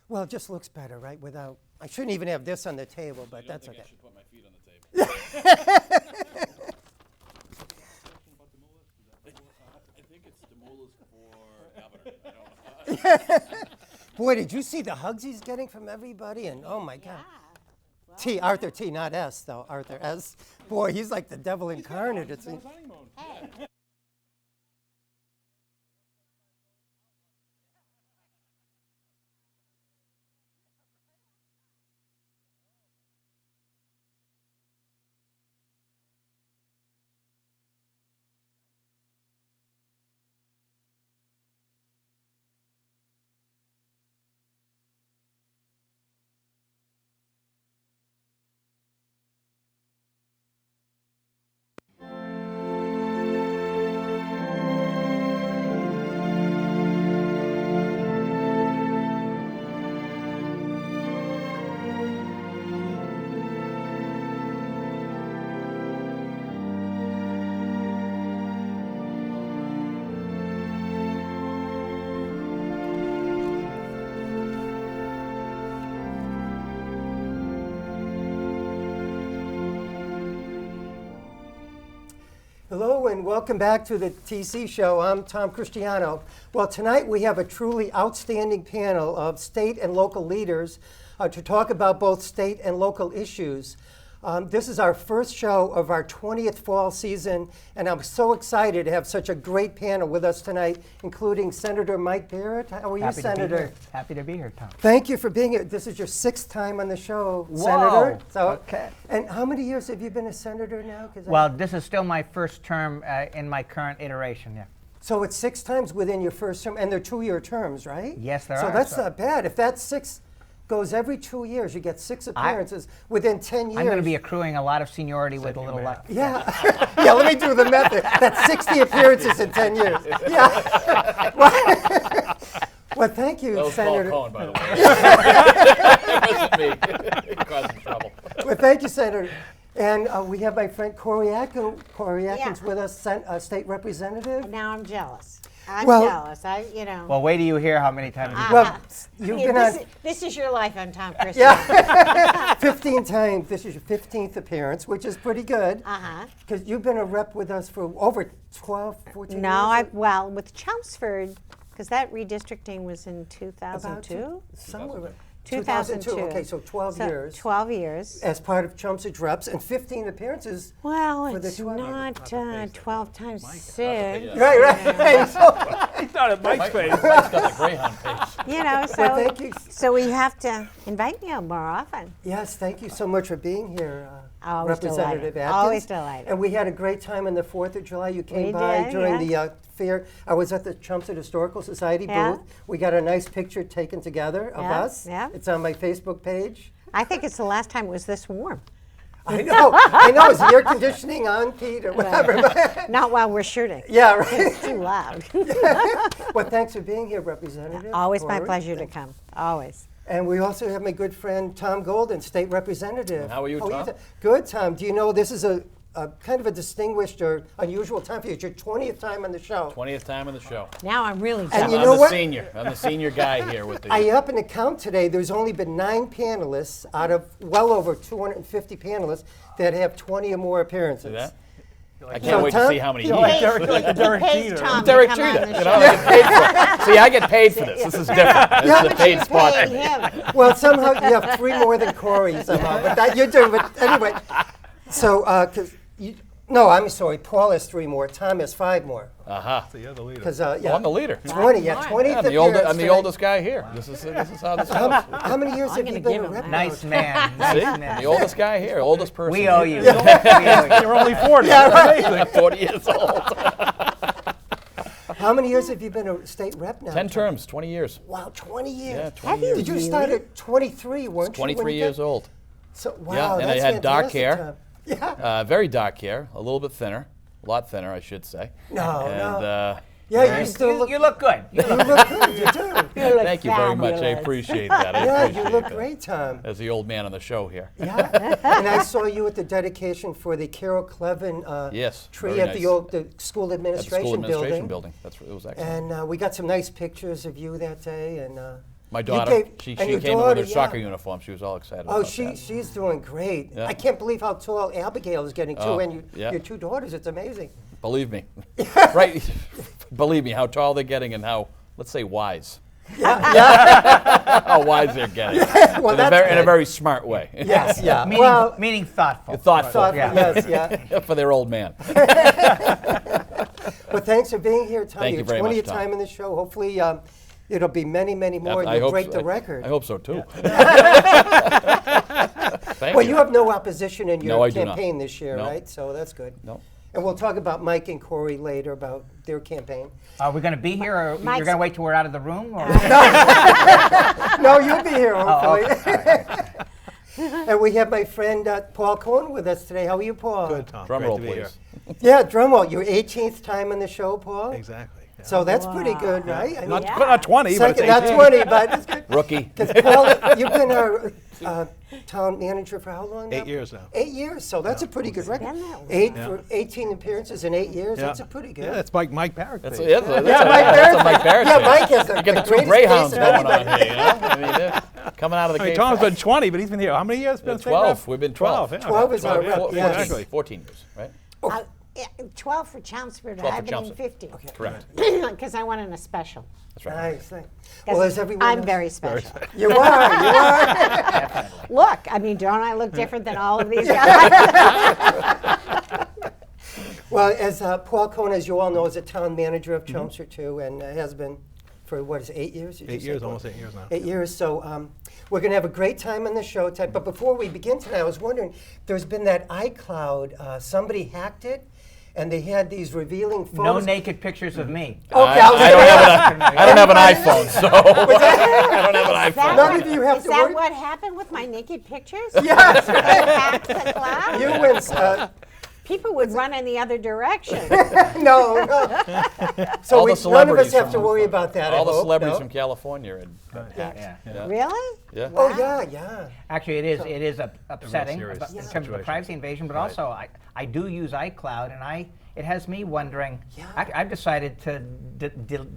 Well, it just looks better, right? Without, I shouldn't even have this on the table, but that's okay. I should put my feet on the table. I think it's Demola's for governor. I don't know. Boy, did you see the hugs he's getting from everybody? And oh my God. Well, T, Arthur T, not S, though. Arthur S. Boy, he's like the devil incarnate. It seems. Hey. Hello and welcome back to the TC Show. I'm Tom Christiano. Well, tonight we have a truly outstanding panel of state and local leaders to talk about both state and local issues. This is our first show of our 20th fall season, and I'm so excited to have such a great panel with us tonight, including Senator Mike Barrett. How are you, Senator? Happy to be here, Tom. Thank you for being here. This is your 6th time on the show, Whoa. Senator. So, Okay. And how many years have you been a senator now? Well, this is still my first term in my current iteration, yeah. So it's 6 times within your first term, and they're 2-year terms, right? Yes, there so are. That's not bad. If that 6 goes every 2 years, you get 6 appearances within 10 years. I'm going to be accruing a lot of seniority with a little luck. Yeah. Yeah, let me do the method. That's 60 appearances in 10 years. Yeah. Well, thank you, That was Senator. Paul Cohen, by the way. It wasn't me. He caused some trouble. Well, thank you, Senator. And we have my friend Cory Atkins with us, state representative. Now I'm jealous. I'm Well- jealous. Well, wait till you hear how many times Well, you've been on This is your life on Tom Christiano. yeah, 15 times. This is your 15th appearance, which is pretty good. Uh-huh. Because you've been a rep with us for over 12, 14 No, years. well, with Chelmsford, because that redistricting was in 2002? Somewhere. 2002. Okay, so 12 years. 12 years. As part of Chelmsford reps and 15 appearances. Well, for the it's 12. not 12 times 6. Right. So, He's not at Mike's face. Mike's got the Greyhound face. well, thank you. So we have to invite you more often. Yes, thank you so much for being here, Always Representative delighted. Atkins. Always delighted. And we had a great time on the 4th of July. You came We by did, during yes. the fair. I was at the Chelmsford Historical Society Yeah. booth. We got a nice picture taken together of Yeah, us. yeah. It's on my Facebook page. I think it's the last time it was this warm. I know. Is the air conditioning on, Pete, or whatever? Not while we're shooting. Yeah, right. It's too loud. Well, thanks for being here, Representative. Always my Cory. pleasure to come. Always. And we also have my good friend Tom Golden, State Representative. And how are you, Tom? Good, Tom. Do you know this is a kind of a distinguished or unusual time for you? It's your 20th time on the show. 20th time on the show. Now I'm really And jealous. you I'm know the what? senior. I'm the senior guy here with the. I up an account today. There's only been 9 panelists out of well over 250 panelists that have 20 or more appearances. See that? I So, can't wait to Tom, see how many you know, years. Like the Derek Pays Jeter. Tom Derek to come Jeter. on the You show. know, I get paid for it. See, I get paid for this. This is different. This is a paid spot. Pay him. Well, somehow you have 3 more than Cory somehow, but that you're doing. But anyway, so no, I'm sorry. Paul has 3 more. Tom has 5 more. Aha. So you're the leader. Because Well, I'm the leader. 20, yeah, 20. Yeah, I'm the oldest guy here. This is how this goes. How many years have gonna you been give a him rep? that. Nice now? man. See? Nice I'm man. the oldest guy here, oldest person. We owe here. you. We owe you. You're only 40. Yeah, right. Amazing. 40 years old. How many years have you been a state rep now? 10 terms, 20 years. Wow, 20 years. Yeah, 20 Have you years. Did you really? start at 23, weren't you? when 23 you years got- old. So, wow, Yeah, and I that's had dark fantastic, hair. Tom. Yeah. Very dark hair, a little bit thinner, a lot thinner, I should say. No, and, no. Yeah, you still look. You look good. You You look good. You do. Thank you very much. I fabulous. appreciate that. I Yeah, appreciate you look that. great, Tom. As the old man on the show here. Yeah. And I saw you at the dedication for the Carol Clevin Yes, tree very at nice. the school At the administration school administration building. building. It was excellent. And we got some nice pictures of you that day, and My daughter, gave- she and came your in with daughter, her soccer yeah. uniform. She was all excited Oh, about that. she's doing great. Yeah. I can't believe how tall Abigail is getting too, Oh, and yeah. your two daughters. It's amazing. Believe me. Right? Believe me, how tall they're getting and how, let's say, wise. How wise they're getting. Well, in, a that's very, in a good. very smart way. Yes, yeah. Meaning, Well, meaning thoughtful. Thoughtful. thoughtful, Yeah. yes, yeah. For their old man. Well, thanks for being here, Tom. Thank you Your very much, 20th Tom. time in the show. Hopefully, it'll be many, many more, and I you'll hope break so. the record. I hope so, too. Thank Well, you. you have no opposition in No, your I do not. campaign this year, No. right? So that's good. No. And we'll talk about Mike and Cory later about their campaign. Are we going to be here, or you're Mike's- going to wait till we're out of the room? Or? No, you'll be here, Oh, hopefully. And we have my friend Paul Cohen with us today. How are you, Paul? Good, Tom. Drum Great roll, to be please. Yeah, drum roll. Your 18th time on the show, Paul? Exactly. Yeah. So that's pretty good, right? I mean, not, Yeah. not 20, but it's second, not 18. 20, but it's good. Rookie. Because Paul, you've been our town manager for how long now? 8 years now. 8 years, so that's a pretty good record. Been that long. Eight Yeah. for 18 appearances in 8 years, Yeah. that's a pretty good. Yeah, it's Mike Barrett. That's, thing. yeah, that's, Yeah, a, Mike that's a Mike Barrett Yeah, thing. Mike has the You get the two greatest Greyhounds face of going on anybody. here, you know? I mean, they're coming out of the I mean, gate. Tom's fast. been 20, but he's been here. How many years? Been state 12. rep? We've been 12. 12, yeah. 12 is our rep, Four- yeah. 14, Exactly. 14 years, right? Yeah, 12 for Chelmsford. 12 for I've been in Chelmsford. 50. Correct. Because I went in a special. That's right. Nice, nice. Well, as everyone I'm knows- very special. You are. Look, I mean, don't I look different than all of these guys? Well, as Paul Cohen, as you all know, is a town manager of Chelmsford too, and has been for, what is it, 8 years? Did you 8 say, years, Paul? almost 8 years now. 8 years, so we're going to have a great time on the show tonight. But before we begin tonight, I was wondering, there's been that iCloud, somebody hacked it, and they had these revealing photos. No naked pictures of me. Okay, I don't have an iPhone, so I don't have an Is that iPhone. None what- of you have is to that worry- what happened with my naked pictures? Yes. They hacked the cloud? You win. People would run in the other direction. No. So All none of the us celebrities have to from- worry about that. All I the hope, celebrities no? from California had hacked. Yeah. Yeah. Really? Yeah. Oh yeah, yeah. Actually, it is upsetting serious in terms of the situation. privacy invasion, but also I do use iCloud, and it has me wondering. Yeah. I've decided to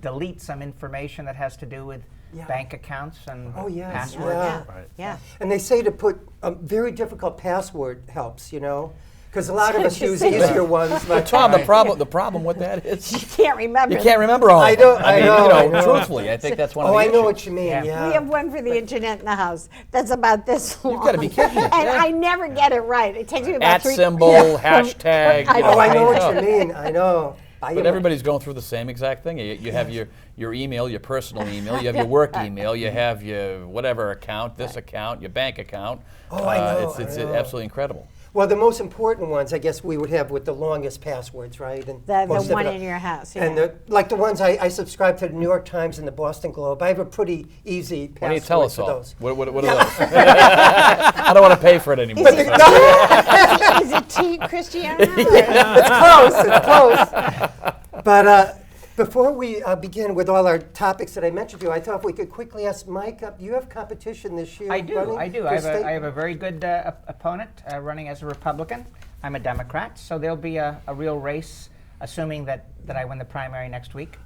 delete some information that has to do with Yeah. bank accounts and Oh yes, passwords. yeah. Right. Yeah. And they say to put a very difficult password helps, you know, because a lot of us use Interesting. easier ones. Like, Tom, the problem with that is You can't remember. you can't remember all. I of them. don't- I mean, know, you I know. truthfully, I think that's one of oh, the I know issues. what you mean. Yeah. Yeah. We have one for the internet in the house that's about this long. gotta be kidding me. And Yeah. I never get it right. It takes me about At 3 symbol, hashtag. I you Oh, I know yeah. what you mean. I know. But everybody's going through the same exact thing. You have your email, your personal email, you have your work email, you have your whatever account, this account, your bank account. Oh, I know, It's I know. absolutely incredible. Well, the most important ones, I guess, we would have with the longest passwords, right? And The most one difficult. in your house. And Yeah. like the ones I subscribe to the New York Times and the Boston Globe. I have a pretty easy password Why don't you tell us for all? those. What are those? I don't want to pay for it anymore. Is it T. Christiano? It's close. It's close. But before we begin with all our topics that I mentioned to you, I thought if we could quickly ask Mike. You have competition this year. I do. running I do. for I state? have a very good opponent running as a Republican. I'm a Democrat, so there'll be a real race, assuming that I win the primary next week.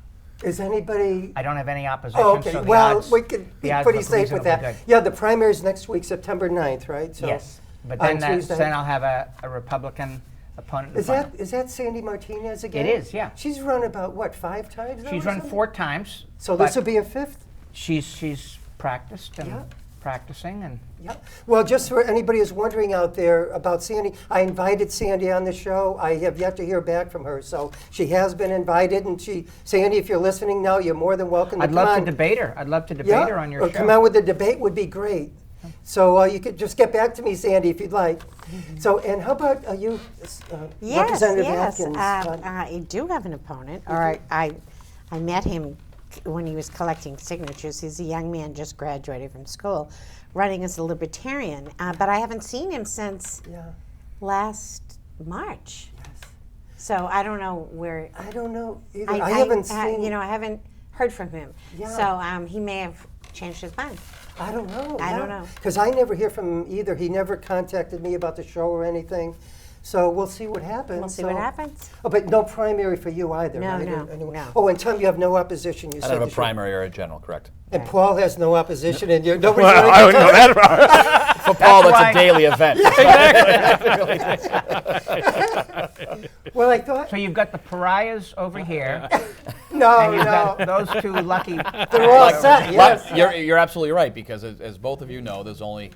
Is anybody? I don't have any opposition, Oh, okay. so the Well, odds, we could the be odds pretty look safe with reasonably that. good. Yeah, the primary's next week, September 9th, right? So Yes, but on then Tuesday. then I'll have a Republican opponent. in Is the final. that Sandy Martinez again? It is, yeah. She's run about what, 5 times now? She's or run something? 4 times. So but this will be a 5th. she's practiced and Yeah. practicing and. Yeah. Well, just for anybody who's wondering out there about Sandy, I invited Sandy on the show. I have yet to hear back from her, so she has been invited. And Sandy, if you're listening now, you're more than welcome. I'd come love on. to debate her. I'd love to debate her on your or show. come out with the debate would be great. So you could just get back to me, Sandy, if you'd like. So, and how about you, Yes, Representative yes. Atkins? I do have an opponent. Or I met him when he was collecting signatures. He's a young man just graduated from school, running as a libertarian. But I haven't seen him since Yeah. last March. So I don't know where. I don't know either. I haven't seen. I haven't heard from him. Yeah. So he may have changed his mind. I don't know. I don't know. Because I never hear from him either. He never contacted me about the show or anything. So we'll see what happens. We'll see what happens. Oh, but no primary for you either, No, right? no, Anyone? no. Oh, and Tom, you have no opposition. You I said don't have a this year. primary or a general, correct? And Paul has no opposition, and you're nobody's Well, running I for wouldn't know that. For Paul, that's why- a daily event. Well, I thought So you've got the pariahs over here, no, and you've no. got those two lucky. They're all set. Yes. But you're absolutely right, because as both of you know, there's only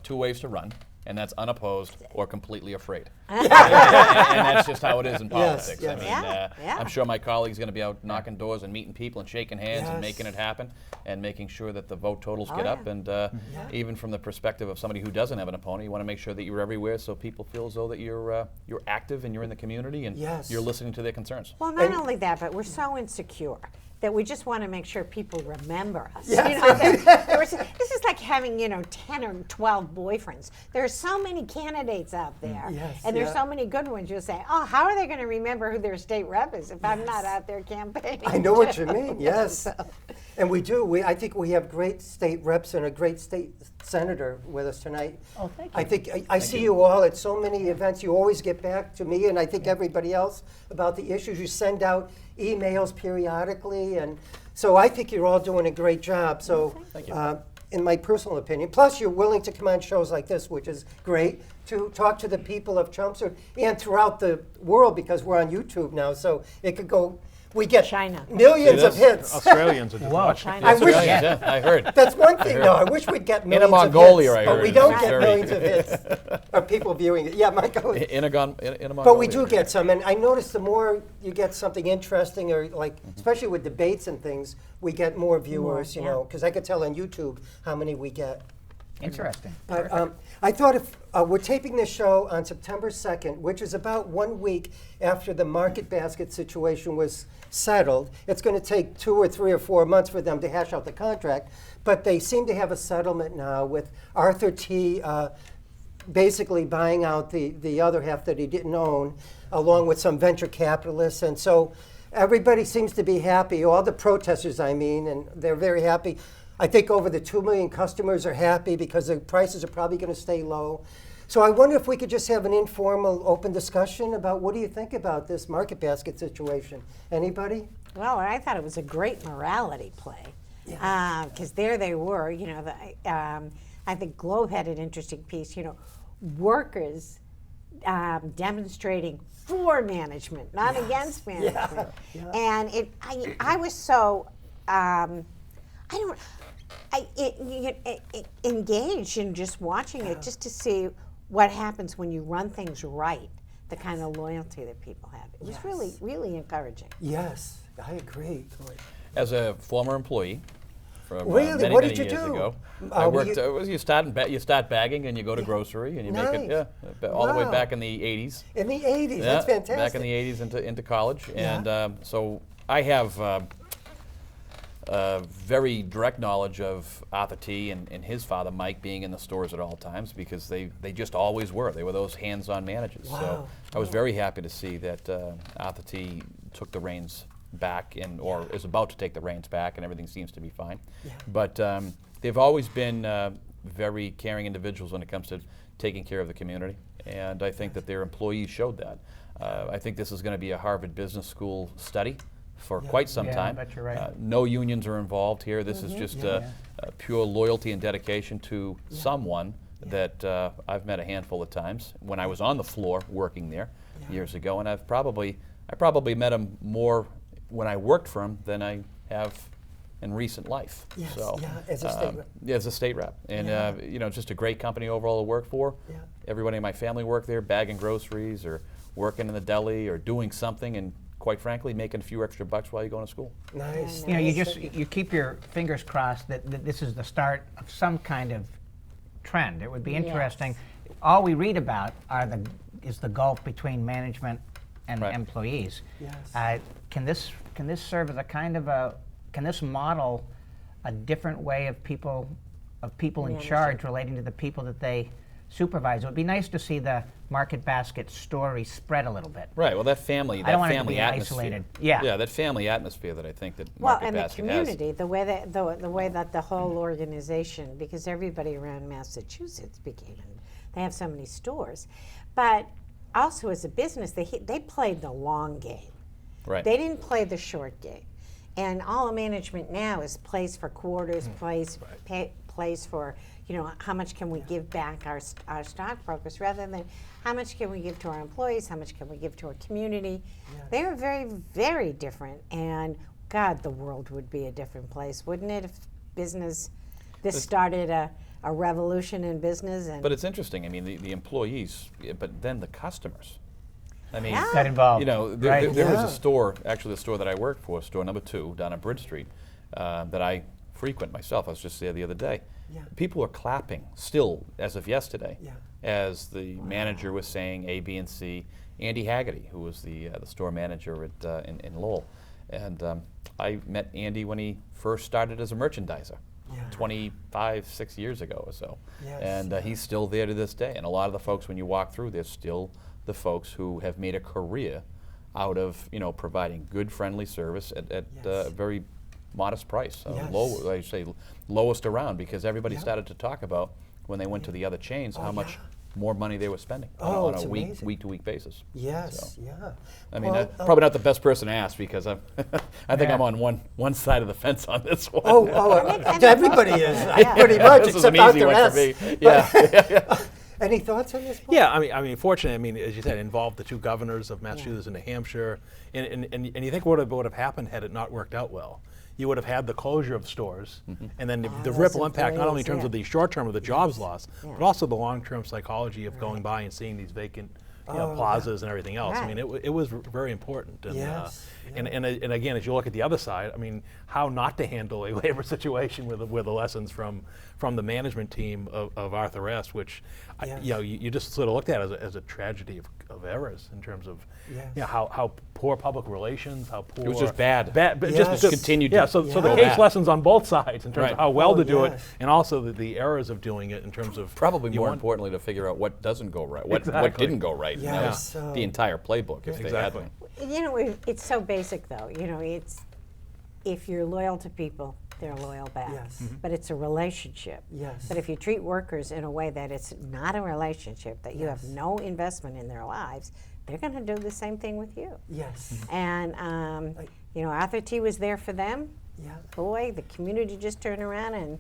two ways to run, and that's unopposed or completely afraid. and that's just how it is in politics. yes. I mean, Yeah. I'm sure my colleague's going to be out knocking doors and meeting people and shaking hands and Yes. making it happen and making sure that the vote totals Oh, get yeah. up. And even from the perspective of somebody who doesn't have an opponent, you want to make sure that you're everywhere so people feel as though that you're active and you're in the community and Yes. you're listening to their concerns. Well, not only that, but we're so insecure that we just want to make sure people remember us. Yes. You know, this is like having 10 or 12 boyfriends. There are so many candidates out there, Yes, and there's yeah. so many good ones. You'll say, "Oh, how are they going to remember who their state rep is if I'm not out there campaigning?" I know what you mean. Yes, and we do. I think we have great state reps and a great state senator with us tonight. Oh, thank I think I see you all at so many events. You always get back to me, and I think everybody else about the issues. You send out emails periodically, and so I think you're all doing a great job. So, in my personal opinion, plus you're willing to come on shows like this, which is great, to talk to the people of Chelmsford and throughout the world, because we're on YouTube now, so it could go. We get China. millions of See this? hits. Australians are just Whoa. watching. China. I wish- Yeah, I heard. That's one thing, though. I wish we'd get millions Mongolia, of I hits, but heard, we is don't get very- millions of hits of people viewing it. Yeah, Mongolia. In a Mongolia. But we do get some, and I notice the more you get something interesting, or like, especially with debates and things, we get more viewers, you yeah. know, because I could tell on YouTube how many we get. Interesting. But I thought if we're taping this show on September 2nd, which is about 1 week after the market basket situation was settled. It's going to take 2 or 3 or 4 months for them to hash out the contract, but they seem to have a settlement now with Arthur T. Basically buying out the other half that he didn't own, along with some venture capitalists. And so everybody seems to be happy, all the protesters, I mean, and they're very happy. I think over the 2 million customers are happy because the prices are probably going to stay low. So I wonder if we could just have an informal, open discussion about what do you think about this market basket situation? Anybody? Well, I thought it was a great morality play, because there they were. I think Globe had an interesting piece. Workers demonstrating for management, not against management. And I was so engaged in just watching it, just to see what happens when you run things right. The kind of loyalty that people have. It was really, really encouraging. Yes, I agree. As a former employee from Really? many, What many did you years do? ago, Were I worked. you- You start bagging and you go to grocery and you make it. Nice. Yeah, all the way Wow. back in the 80s. In the 80s, Yeah, that's fantastic. back in the 80s into college, and so I have very direct knowledge of Arthur T. and his father Mike being in the stores at all times, because they just always were. They were those hands-on managers. So Wow. I was very happy to see that Arthur T. took the reins back, or is about to take the reins back, and everything seems to be fine. But they've always been very caring individuals when it comes to taking care of the community, and I think that their employees showed that. I think this is going to be a Harvard Business School study for quite some Yeah, I time. bet you're right. No unions are involved here. This is just pure loyalty and dedication to someone that I've met a handful of times when I was on the floor working there years ago, and I probably met him more when I worked for him than I have in recent life. Yes, So, as a state rep. yeah, as a state rep, and just a great company overall to work for. Yeah. Everybody in my family worked there, bagging groceries or working in the deli or doing something, and quite frankly, making a few extra bucks while you're going to school. Nice. You keep your fingers crossed that this is the start of some kind of trend. It would be interesting. All we read about is the gulf between management and Right. employees. Yes. Can this serve as a kind of can this model a different way of people in charge relating to the people that they supervise? It would be nice to see the market basket story spread a little bit. Right. Well, that family, I don't want it to family be atmosphere. isolated. Yeah. Yeah, that family atmosphere that I think that Well, Market and the Basket has. community, the way that the whole organization, because everybody around Massachusetts they have so many stores, but also as a business, they played the long game. Right. They didn't play the short game. And all of management now is plays for quarters, plays for, how much can we give back our stockbrokers rather than how much can we give to our employees, how much can we give to our community. Yes. They are very, very different. And God, the world would be a different place, wouldn't it, if this started a revolution in business? But it's interesting. I mean, the employees, but then the customers. I mean, got involved. There was a store, actually the store that I work for, store number 2 down on Bridge Street, that I frequent myself. I was just there the other day. Yeah. People are clapping still, as of yesterday, as the manager was saying A, B, and C. Andy Haggerty, who was the store manager in Lowell. And I met Andy when he first started as a merchandiser. 6 years ago or so. Yes, and he's still there to this day. And a lot of the folks, when you walk through, there's still the folks who have made a career out of providing good, friendly service at a very modest price. Lowest around, because everybody started to talk about when they went to the other chains how much more money they were spending on a week-to-week basis. Yes, so, I mean, probably not the best person to ask, because I think I'm on one side of the fence on this one. Everybody is, pretty much, this except is an out easy the one rest. for me. Yeah. Any thoughts on this, Paul? Yeah, I mean, fortunately, as you said, it involved the 2 governors of Massachusetts and New Hampshire, and you think what would have happened had it not worked out well? You would have had the closure of stores, and then the ripple impact, not only in terms of the short term of the jobs loss, but also the long term psychology of going by and seeing these vacant plazas and everything else. I mean, it was very important. And, and again, as you look at the other side, I mean, how not to handle a labor situation with the lessons from the management team of Arthur S., which you just sort of looked at as a tragedy of errors in terms of how poor public relations, how poor. It was just bad. Just continued. Yeah, so the case lessons on both sides in terms of how well to do it, and also the errors of doing it in terms of probably more importantly to figure out what doesn't go right, what didn't go right. Yes. And that was the entire playbook. If they had one. It's so basic though. It's if you're loyal to people, they're loyal back. Yes. But it's a relationship. Yes. But if you treat workers in a way that it's not a relationship, that you have no investment in their lives, they're going to do the same thing with you. Yes. And Arthur T was there for them. Yeah. Boy, the community just turned around and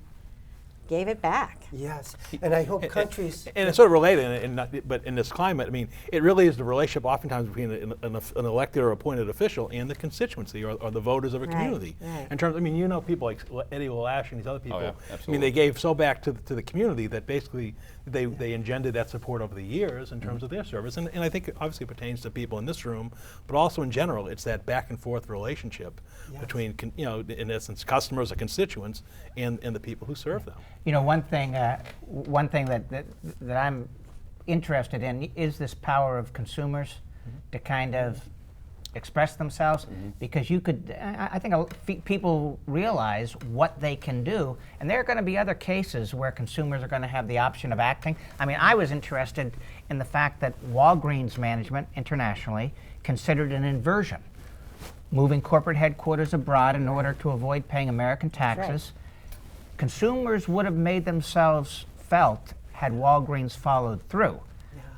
gave it back. Yes, and I hope countries. And it's sort of related, but in this climate, I mean, it really is the relationship oftentimes between an elected or appointed official and the constituency or the voters of a community. Right. In terms, I mean, people like Eddie Lash and these other people. I mean, they gave so back to the community that basically they engendered that support over the years in terms of their service. And I think it obviously pertains to people in this room, but also in general, it's that back and forth relationship between, in essence, customers or constituents and the people who serve them. One thing that I'm interested in is this power of consumers to kind of express themselves, because I think people realize what they can do, and there are going to be other cases where consumers are going to have the option of acting. I mean, I was interested in the fact that Walgreens management internationally considered an inversion, moving corporate headquarters abroad in order to avoid paying American taxes. Consumers would have made themselves felt had Walgreens followed through.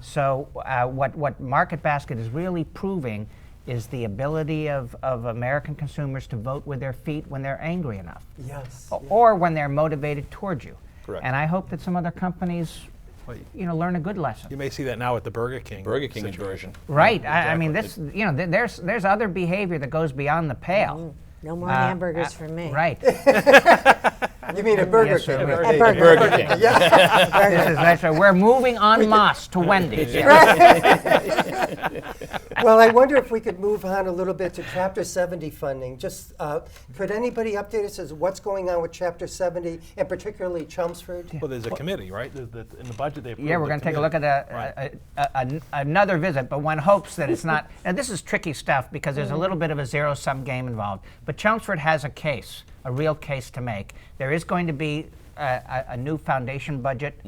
So what Market Basket is really proving is the ability of American consumers to vote with their feet when they're angry enough. Or when they're motivated towards you. Correct. And I hope that some other companies learn a good lesson. You may see that now with the Burger King inversion. Right. I mean, there's other behavior that goes beyond the pale. No more hamburgers for me. Right. You mean a Burger King? A Burger King. That's right. We're moving en masse to Wendy's. Well, I wonder if we could move on a little bit to Chapter 70 funding. Just could anybody update us as what's going on with Chapter 70, and particularly Chelmsford? Well, there's a committee, right? In the budget they approved. Yeah, we're going to take a look at another visit, but one hopes that it's not. Now, this is tricky stuff because there's a little bit of a zero-sum game involved. But Chelmsford has a real case to make. There is going to be a new foundation budget.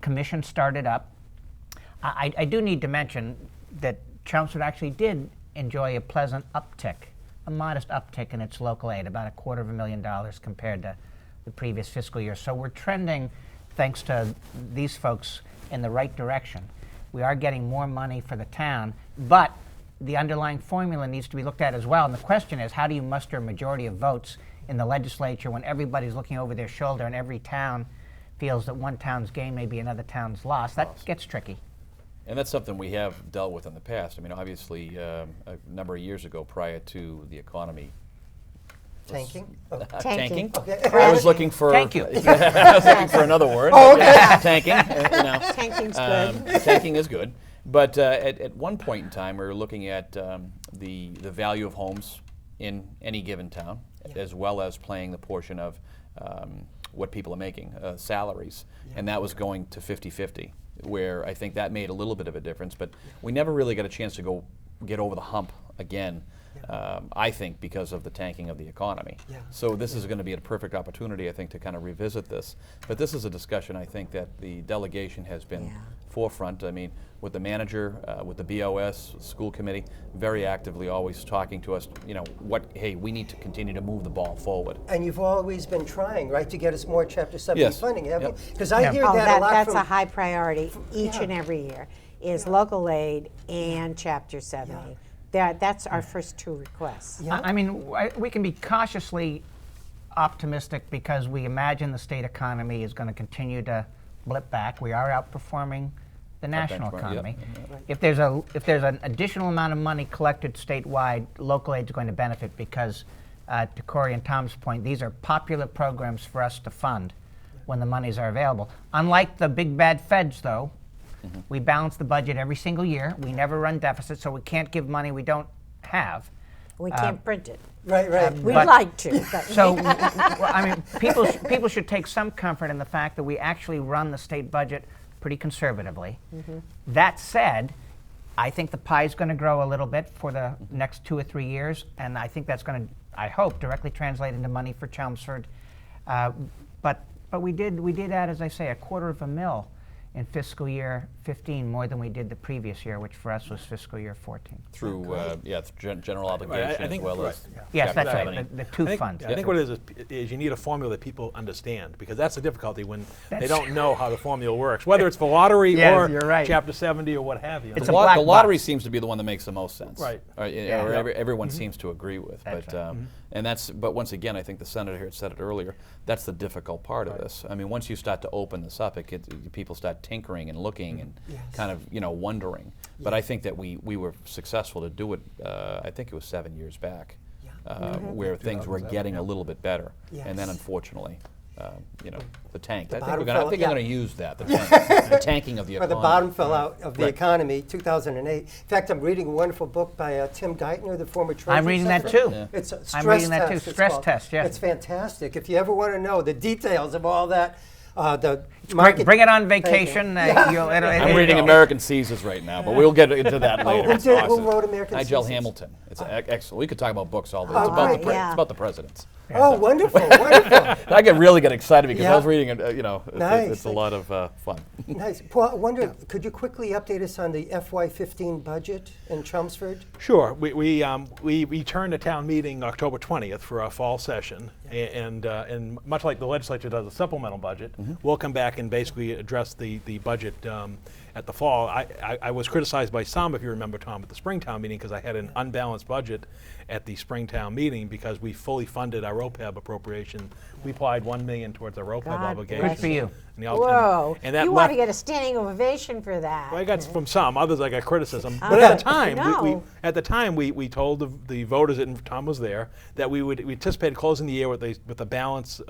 Commission started up. I do need to mention that Chelmsford actually did enjoy a pleasant uptick, a modest uptick in its local aid, about $250,000 compared to the previous fiscal year. So we're trending, thanks to these folks, in the right direction. We are getting more money for the town, but the underlying formula needs to be looked at as well. And the question is, how do you muster a majority of votes in the legislature when everybody's looking over their shoulder and every town feels that one town's gain may be another town's loss? That gets tricky. And that's something we have dealt with in the past. I mean, obviously, a number of years ago, prior to the economy Tanking? tanking. Okay. I was looking for. Thank you. I was looking for another word. Oh, but okay. yeah, tanking. Tanking's good. Tanking is good. But at one point in time, we were looking at the value of homes in any given town, as well as playing the portion of what people are making, salaries. And that was going to 50-50, where I think that made a little bit of a difference. But we never really got a chance to get over the hump again. I think because of the tanking of the economy. Yeah. So this is going to be a perfect opportunity, I think, to kind of revisit this. But this is a discussion, I think, that the delegation has been forefront. I mean, with the manager, with the BOS, school committee, very actively always talking to us, hey, we need to continue to move the ball forward. And you've always been trying, right, to get us more Chapter 70 Yes. funding, haven't Yep. you? Because I hear Oh, that a lot that's from... a high priority each and every year, is local aid and Chapter 70. That's our first two requests. Yeah. I mean, we can be cautiously optimistic because we imagine the state economy is going to continue to blip back. We are outperforming the national benchmark, economy. yeah. If there's an additional amount of money collected statewide, local aid is going to benefit because, to Cory and Tom's point, these are popular programs for us to fund when the monies are available. Unlike the big bad feds, though, we balance the budget every single year. We never run deficits, so we can't give money we don't have. We can't print it. Right, right. We'd but- like to, but So, well, I mean, people should take some comfort in the fact that we actually run the state budget pretty conservatively. That said, I think the pie is going to grow a little bit for the next 2 or 3 years, and I think that's going to, I hope, directly translate into money for Chelmsford. But we did add, as I say, $250,000 in fiscal year 15, more than we did the previous year, which for us was fiscal year 14. Through general obligation I think- as well right, as yeah. Yes, Chapter that's right. 70. The two funds. I think what it is you need a formula that people understand, because that's the difficulty when they That's don't know how the formula works, whether it's for lottery Yes, or you're right. Chapter 70 or what have you. It's The a black lottery box. seems to be the one that makes the most sense, Right. Or, Yeah. or everyone seems to agree with. That's But right. and but once again, I think the senator here said it earlier. That's the difficult part of this. I mean, once you start to open this up, people start tinkering and looking and kind of wondering. But I think that we were successful to do it. I think it was 7 years back, where things were getting a little bit better, and then Yes. unfortunately. The tank. I think bottom we're fell- going yeah. to use that. The tanking of the Or economy. the bottom fell out of the Right. economy, 2008. In fact, I'm reading a wonderful book by Tim Geithner, the former Treasury I'm reading that Secretary. too. Yeah. It's a I'm stress reading that too. test, it's Stress called. test, yeah. It's fantastic. If you ever want to know the details of all that, the market. Bring it on vacation. I'm reading American Caesars right now, but we'll get into that later. who It's did- who awesome. wrote American Nigel Caesars? Hamilton. It's excellent. We could talk about books all day. Oh, It's about, great. Yeah. it's about the presidents. Oh, wonderful, wonderful. I really get excited because Yeah. I was reading it, Nice. it's a lot of fun. Nice. Paul, I wonder, could you quickly update us on the FY15 budget in Chelmsford? Sure. We turned a town meeting October 20th for our fall session, and much like the legislature does a supplemental budget, we'll come back and basically address the budget at the fall. I was criticized by some, if you remember, Tom, at the Springtown meeting because I had an unbalanced budget at the Springtown meeting because we fully funded our OPEB appropriation. We applied $1 million towards our OPEB God obligation. bless Good for you. And whoa, and that you want to left- get a standing ovation for that. Well, I got from some others. I got criticism, but Okay. at the time, No. we told the voters, and Tom was there, that we anticipated closing the year with a balance,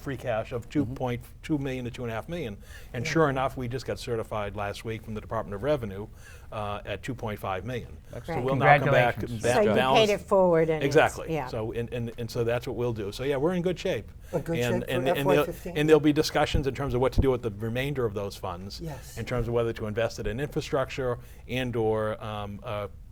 free cash of $2.2 million to $2.5 million, and sure enough, we just got certified last week from the Department of Revenue at $2.5 million. So Great. we'll now come back. Congratulations. So you balance- paid it forward, and Exactly. yeah. So and so that's what we'll do. So yeah, we're in good shape. In good shape for and FY15? there'll be discussions in terms of what to do with the remainder of those funds. Yes. In terms of whether to invest it in infrastructure and/or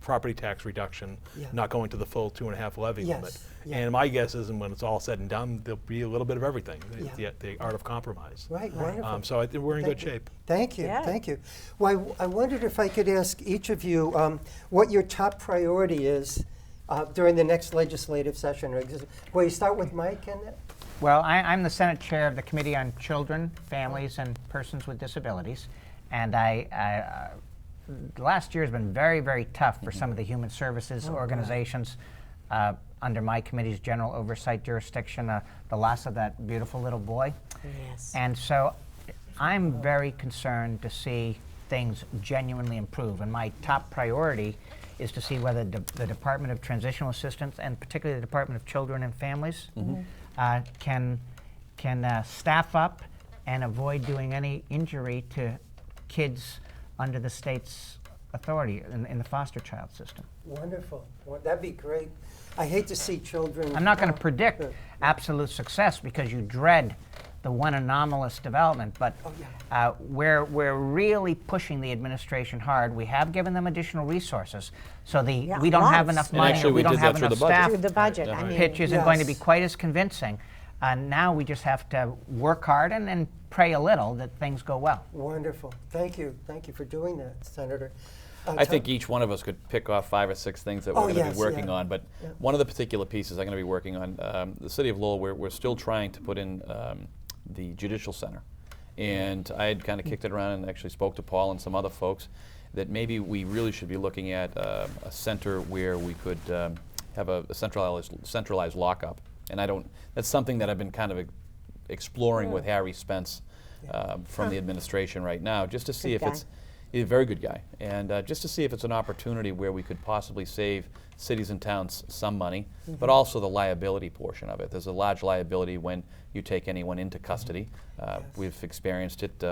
property tax reduction, Yeah. not going to the full 2.5 levy Yes. limit. Yeah. And my guess is, and when it's all said and done, there'll be a little bit of everything. Yeah. The art of compromise. Right, wonderful. So I think we're in good Thank you. shape. Thank you, Yeah. thank you. Well, I wondered if I could ask each of you what your top priority is during the next legislative session. Will you start with Mike and that? Well, I'm the Senate Chair of the Committee on Children, Families, and Persons with Disabilities. And the last year has been very, very tough for some of the human services organizations under my committee's general oversight jurisdiction, the loss of that beautiful little boy. Yes. And so I'm very concerned to see things genuinely improve. And my top priority is to see whether the Department of Transitional Assistance, and particularly the Department of Children and Families, can staff up and avoid doing any injury to kids under the state's authority in the foster child system. Wonderful. Well, that'd be great. I hate to see children. I'm not going to predict absolute success because you dread the one anomalous development, but we're really pushing the administration hard. We have given them additional resources, so we don't have enough And money, actually or we we don't did have that through enough the budget. staff. Through the budget. I mean, Pitch isn't going to be Yes. quite as convincing. Now we just have to work hard and pray a little that things go well. Wonderful. Thank you. Thank you for doing that, Senator. I think each one of us could pick off 5 or 6 things that we're Oh, going to yes, be working yeah. on, but one of the particular pieces I'm going to be working on, the City of Lowell, we're still trying to put in the Judicial Center. And I had kind of kicked it around and actually spoke to Paul and some other folks that maybe we really should be looking at a center where we could have a centralized lockup. And that's something that I've been kind of exploring with Harry Spence from the administration right now, just to see Good if guy. it's a very good guy, and just to see if it's an opportunity where we could possibly save cities and towns some money, but also the liability portion of it. There's a large liability when you take anyone into custody. We've experienced it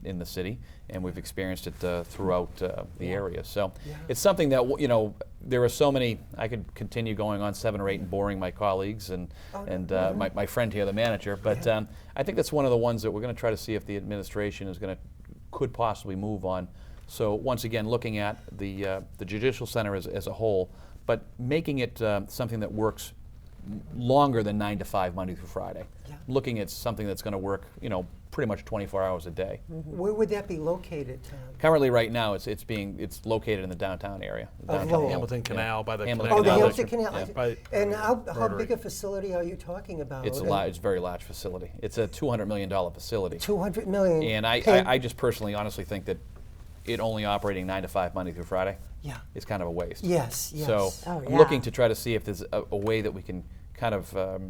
in the city, and we've experienced it throughout the area. So it's something that, there are so many. I could continue going on 7 or 8 and boring my colleagues and my friend here, the manager, but I think that's one of the ones that we're going to try to see if the administration could possibly move on. So once again, looking at the Judicial Center as a whole, but making it something that works longer than 9 to 5 Monday through Friday. Looking at something that's going to work, pretty much 24 hours a day. Where would that be located, Tom? Currently, right now, it's located in the downtown area. Downtown Lowell. Hamilton Canal by the Hamilton Oh, the Canal. Hampton Canal. Yeah. By And how Rotary. big a facility are you talking about? It's a very large facility. It's a $200 million facility. $200 million. And Paid- I just personally, honestly think that it only operating 9 to 5 Monday through Friday is kind of a waste. Yes, yes. So Oh, I'm yeah. looking to try to see if there's a way that we can kind of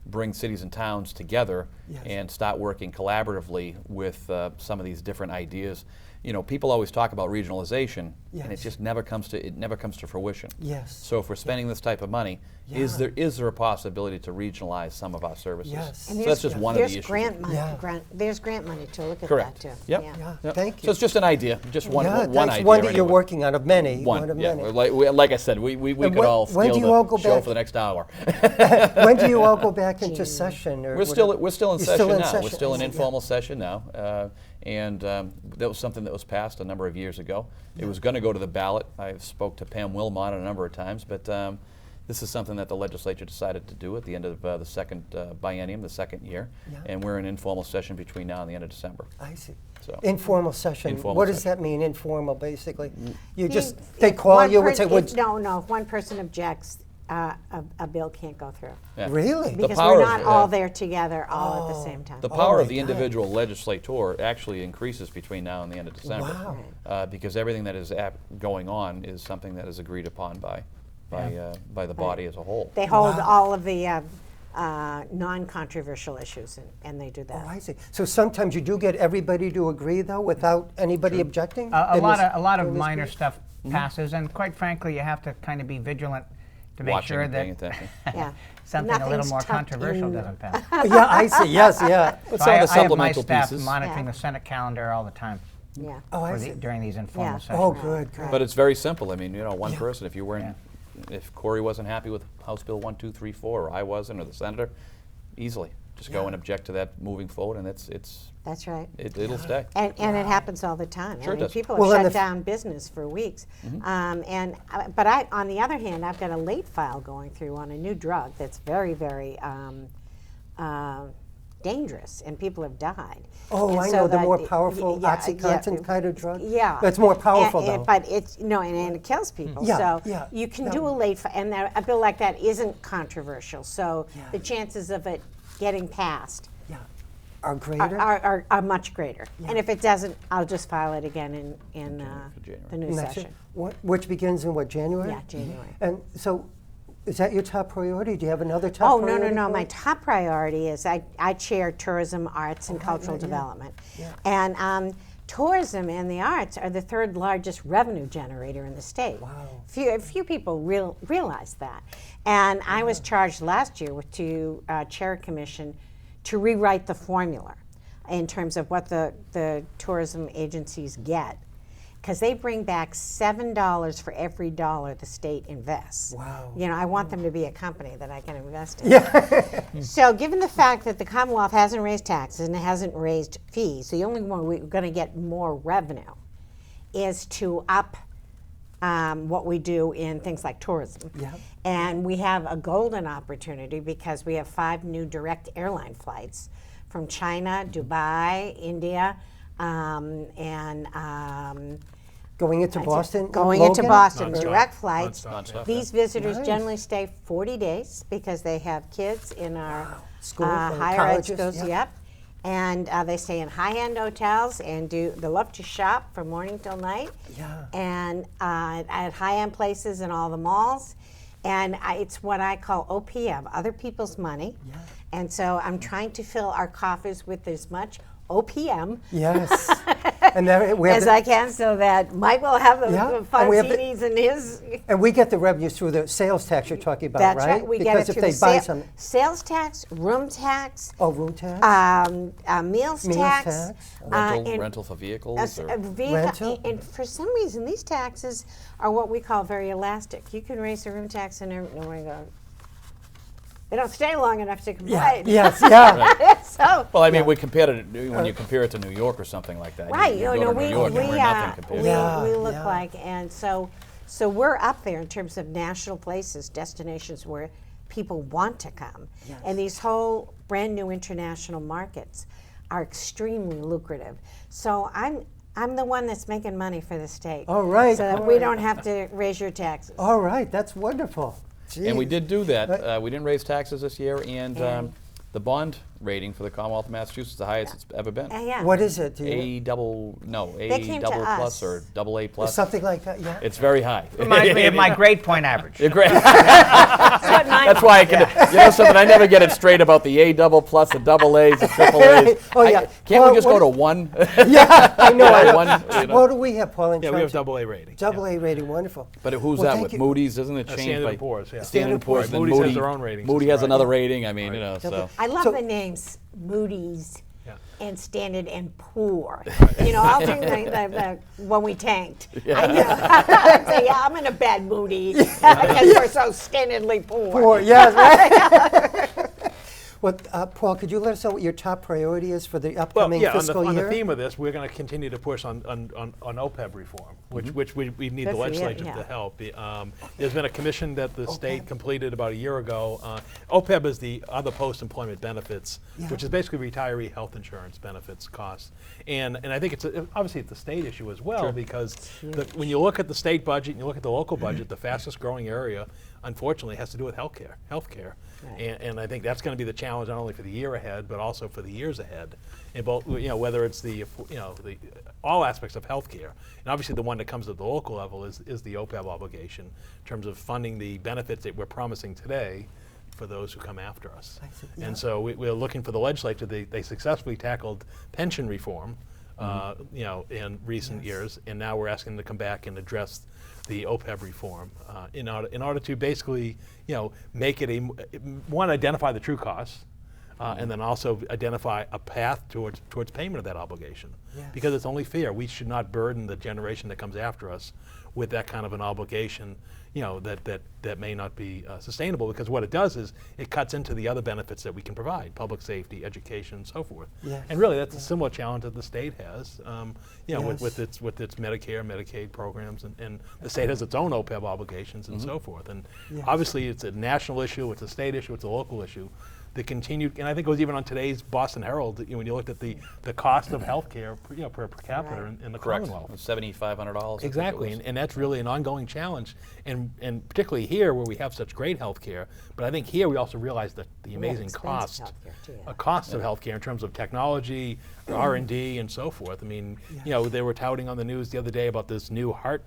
bring cities and towns together and start working collaboratively with some of these different ideas. People always talk about regionalization, and it Yes. just never comes to fruition. Yes. So if we're spending this type of money, is there a possibility to regionalize some of our services? Yes. So that's just one of the issues. Grant money. Yeah. There's grant money to look at Correct. that too. Yep. Yeah, Yep. thank you. So it's just an idea, just one thanks. idea. One that you're anyway. working on of many. One, of yeah. many. Like I said, we could when- all when do steal you all the go show back? for the next hour. When do you all go back into session? Or We're still in You're session still in now. We're session. still in Yeah. informal session now, and that was something that was passed a number of years ago. It was going to go to the ballot. I spoke to Pam Wilmot a number of times, but this is something that the legislature decided to do at the end of the second biennium, the second year, and we're in informal session between now and the end of December. I see. So. Informal session. Informal What does session. that mean, informal, basically? You If- just, if they call one you and per- say, if- would, No, if one person objects, a bill can't go through. Yeah. really? Because power we're of- not all there together all at the same time. The power my of the God. individual legislator actually increases between now and the end of December. Wow. Because everything that is going on is something that is agreed upon by the body as a whole. They hold Wow. all of the non-controversial issues, and they do that. Oh, I see. So sometimes you do get everybody to agree, though, without anybody objecting? A In lot this- of in this minor case? stuff passes, and quite frankly, you have to kind of be vigilant to make Watching sure and paying that attention. Yeah. something a little Nothing's more tucked controversial in. doesn't pass. Yeah, I see. Yes, yeah. But So some of the I have my supplemental staff pieces. monitoring Yeah. the Senate calendar all the time Yeah. Oh, I see. during these informal Yeah. sessions. Oh, good, good. But it's very simple. I mean, one Yeah. person, if you weren't, if Cory wasn't happy with House Bill 1234, or I wasn't, or the senator, easily just go Yeah. and object to that moving forward, and That's right. it'll stay. And it happens all the time. Sure I it mean, does. people Well, have and shut the f- down business for weeks. But on the other hand, I've got a late file going through on a new drug that's very, very dangerous, and people have died. Oh, And I so know, the that- more powerful OxyContin kind of drug? Yeah. That's more powerful, though. But it's, and it kills people. Yeah, So yeah. you can No. do a late file, and a bill like that isn't controversial. So Yeah. the chances of it getting passed Yeah. Are greater? are much greater. And if it doesn't, I'll just file it again in the new Next session. year? Which begins in what, January? Yeah, January. And so, is that your top priority? Do you have another top Oh, priority? no. for My it? top priority is I chair tourism, arts, and cultural right, yeah. development. Yeah. And tourism and the arts are the third largest revenue generator in the state. Wow. Few people realize that. And I was charged last year to chair a commission to rewrite the formula in terms of what the tourism agencies get. Because they bring back $7 for every dollar the state invests. Wow. You know, I want them to be a company that I can invest in. Yeah. So given the fact that the Commonwealth hasn't raised taxes and it hasn't raised fees, the only one we're going to get more revenue is to up what we do in things like tourism. Yeah. And we have a golden opportunity because we have 5 new direct airline flights from China, Dubai, India, and Going into Boston? going into Logan? Boston, Nonstop. direct flights. Nonstop. These visitors Nice. generally stay 40 days because they have kids in our School, higher ed colleges, schools. yeah. Yep. And they stay in high-end hotels and they love to shop from morning till night. Yeah. And at high-end places in all the malls. And it's what I call OPM, other people's money. Yeah. And so I'm trying to fill our coffers with as much OPM Yes. And then we have as the- I can, so that Mike will have the Yeah, fun and we have the- CDs in his. And we get the revenues through the sales tax you're talking about, That's right? right. We Because get it if through they the buy some, sales tax, room tax, room tax, meals meals tax, tax, and rental for a vehicles? Or? Rental? And for some reason, these taxes are what we call very elastic. You can raise the room tax and nobody goes. They don't stay long enough to complain. yes, yeah. So. Well, I mean, we compared it when you compare it to New York or something like that. Right, you go to New York and we're nothing compared. Yeah, we look yeah. like, and so we're up there in terms of national places, destinations where people want to come. Yes. And these whole brand new international markets are extremely lucrative. So I'm the one that's making money for the state. All right, So that all we right. don't have to raise your taxes. All right, that's wonderful. And we Jeez. did do that. We didn't raise taxes this year, and the bond rating for the Commonwealth of Massachusetts is the highest it's ever been. Yeah. What is it? Do you A double came to plus us. or double A plus. something like that? Yeah. It's very high. my grade point average. You're great. That's what mine That's why I can. You know something? I never get it straight about the A double plus, the double A's, the triple A's. Oh, yeah. Can't Well, we just what go to is- one? Yeah, I know. I know. One, you know. What do we have, Paul? In Yeah, we have terms of AA rating. double A rating? Wonderful. But who's Well, that thank with you. Moody's? Isn't it changed Standard by and Poor's, yeah. Standard & Poor's? Right, Then Moody's has their own rating Moody system, has right. another rating. I mean, you know, so. I love So- the names Moody's Yeah. and Standard and Poor. You know, I'll do the when we tanked. I know. I'd say, yeah, I'm in a bad moody because we're so standardly poor. Poor, yes, right. Well, Paul, could you let us know what your top priority is for the Well, upcoming yeah, fiscal on year? the theme of this, we're going to continue to push on OPEB reform, which we need Good the for you, legislature yeah. to help. There's been a commission that the state completed about a year ago. OPEB is the other post-employment benefits, which is basically retiree health insurance benefits costs. And I think obviously it's a state issue as well because when you look at the state budget and you look at the local budget, the fastest growing area, unfortunately, has to do with healthcare. Right. And I think that's going to be the challenge not only for the year ahead, but also for the years ahead. In both, whether it's the all aspects of healthcare, and obviously the one that comes at the local level is the OPEB obligation in terms of funding the benefits that we're promising today for those who come after us. I see, yeah. And so we're looking for the legislature. They successfully tackled pension reform, in recent years, and now we're asking them to come back and address the OPEB reform in order to basically, make it identify the true costs, and then also identify a path towards payment of that obligation. Yes. Because it's only fair. We should not burden the generation that comes after us with that kind of an obligation, that may not be sustainable. Because what it does is it cuts into the other benefits that we can provide: public safety, education, and so forth. Yes. And really, that's a similar challenge that the state has, Yes. with its Medicare, Medicaid programs, and the state has its own OPEB obligations and so forth. And Yes. obviously, it's a national issue, it's a state issue, it's a local issue. the continued, and I think it was even on today's Boston Herald, when you looked at the cost of healthcare, per capita in the Correct. Commonwealth. $7,500. Exactly, and that's really an ongoing challenge, and particularly here where we have such great healthcare. But I think here we also realize that the amazing expensive cost, healthcare too, yeah. cost of healthcare in terms of technology, R&D, and so forth. I mean, they were touting on the news the other day about this new heart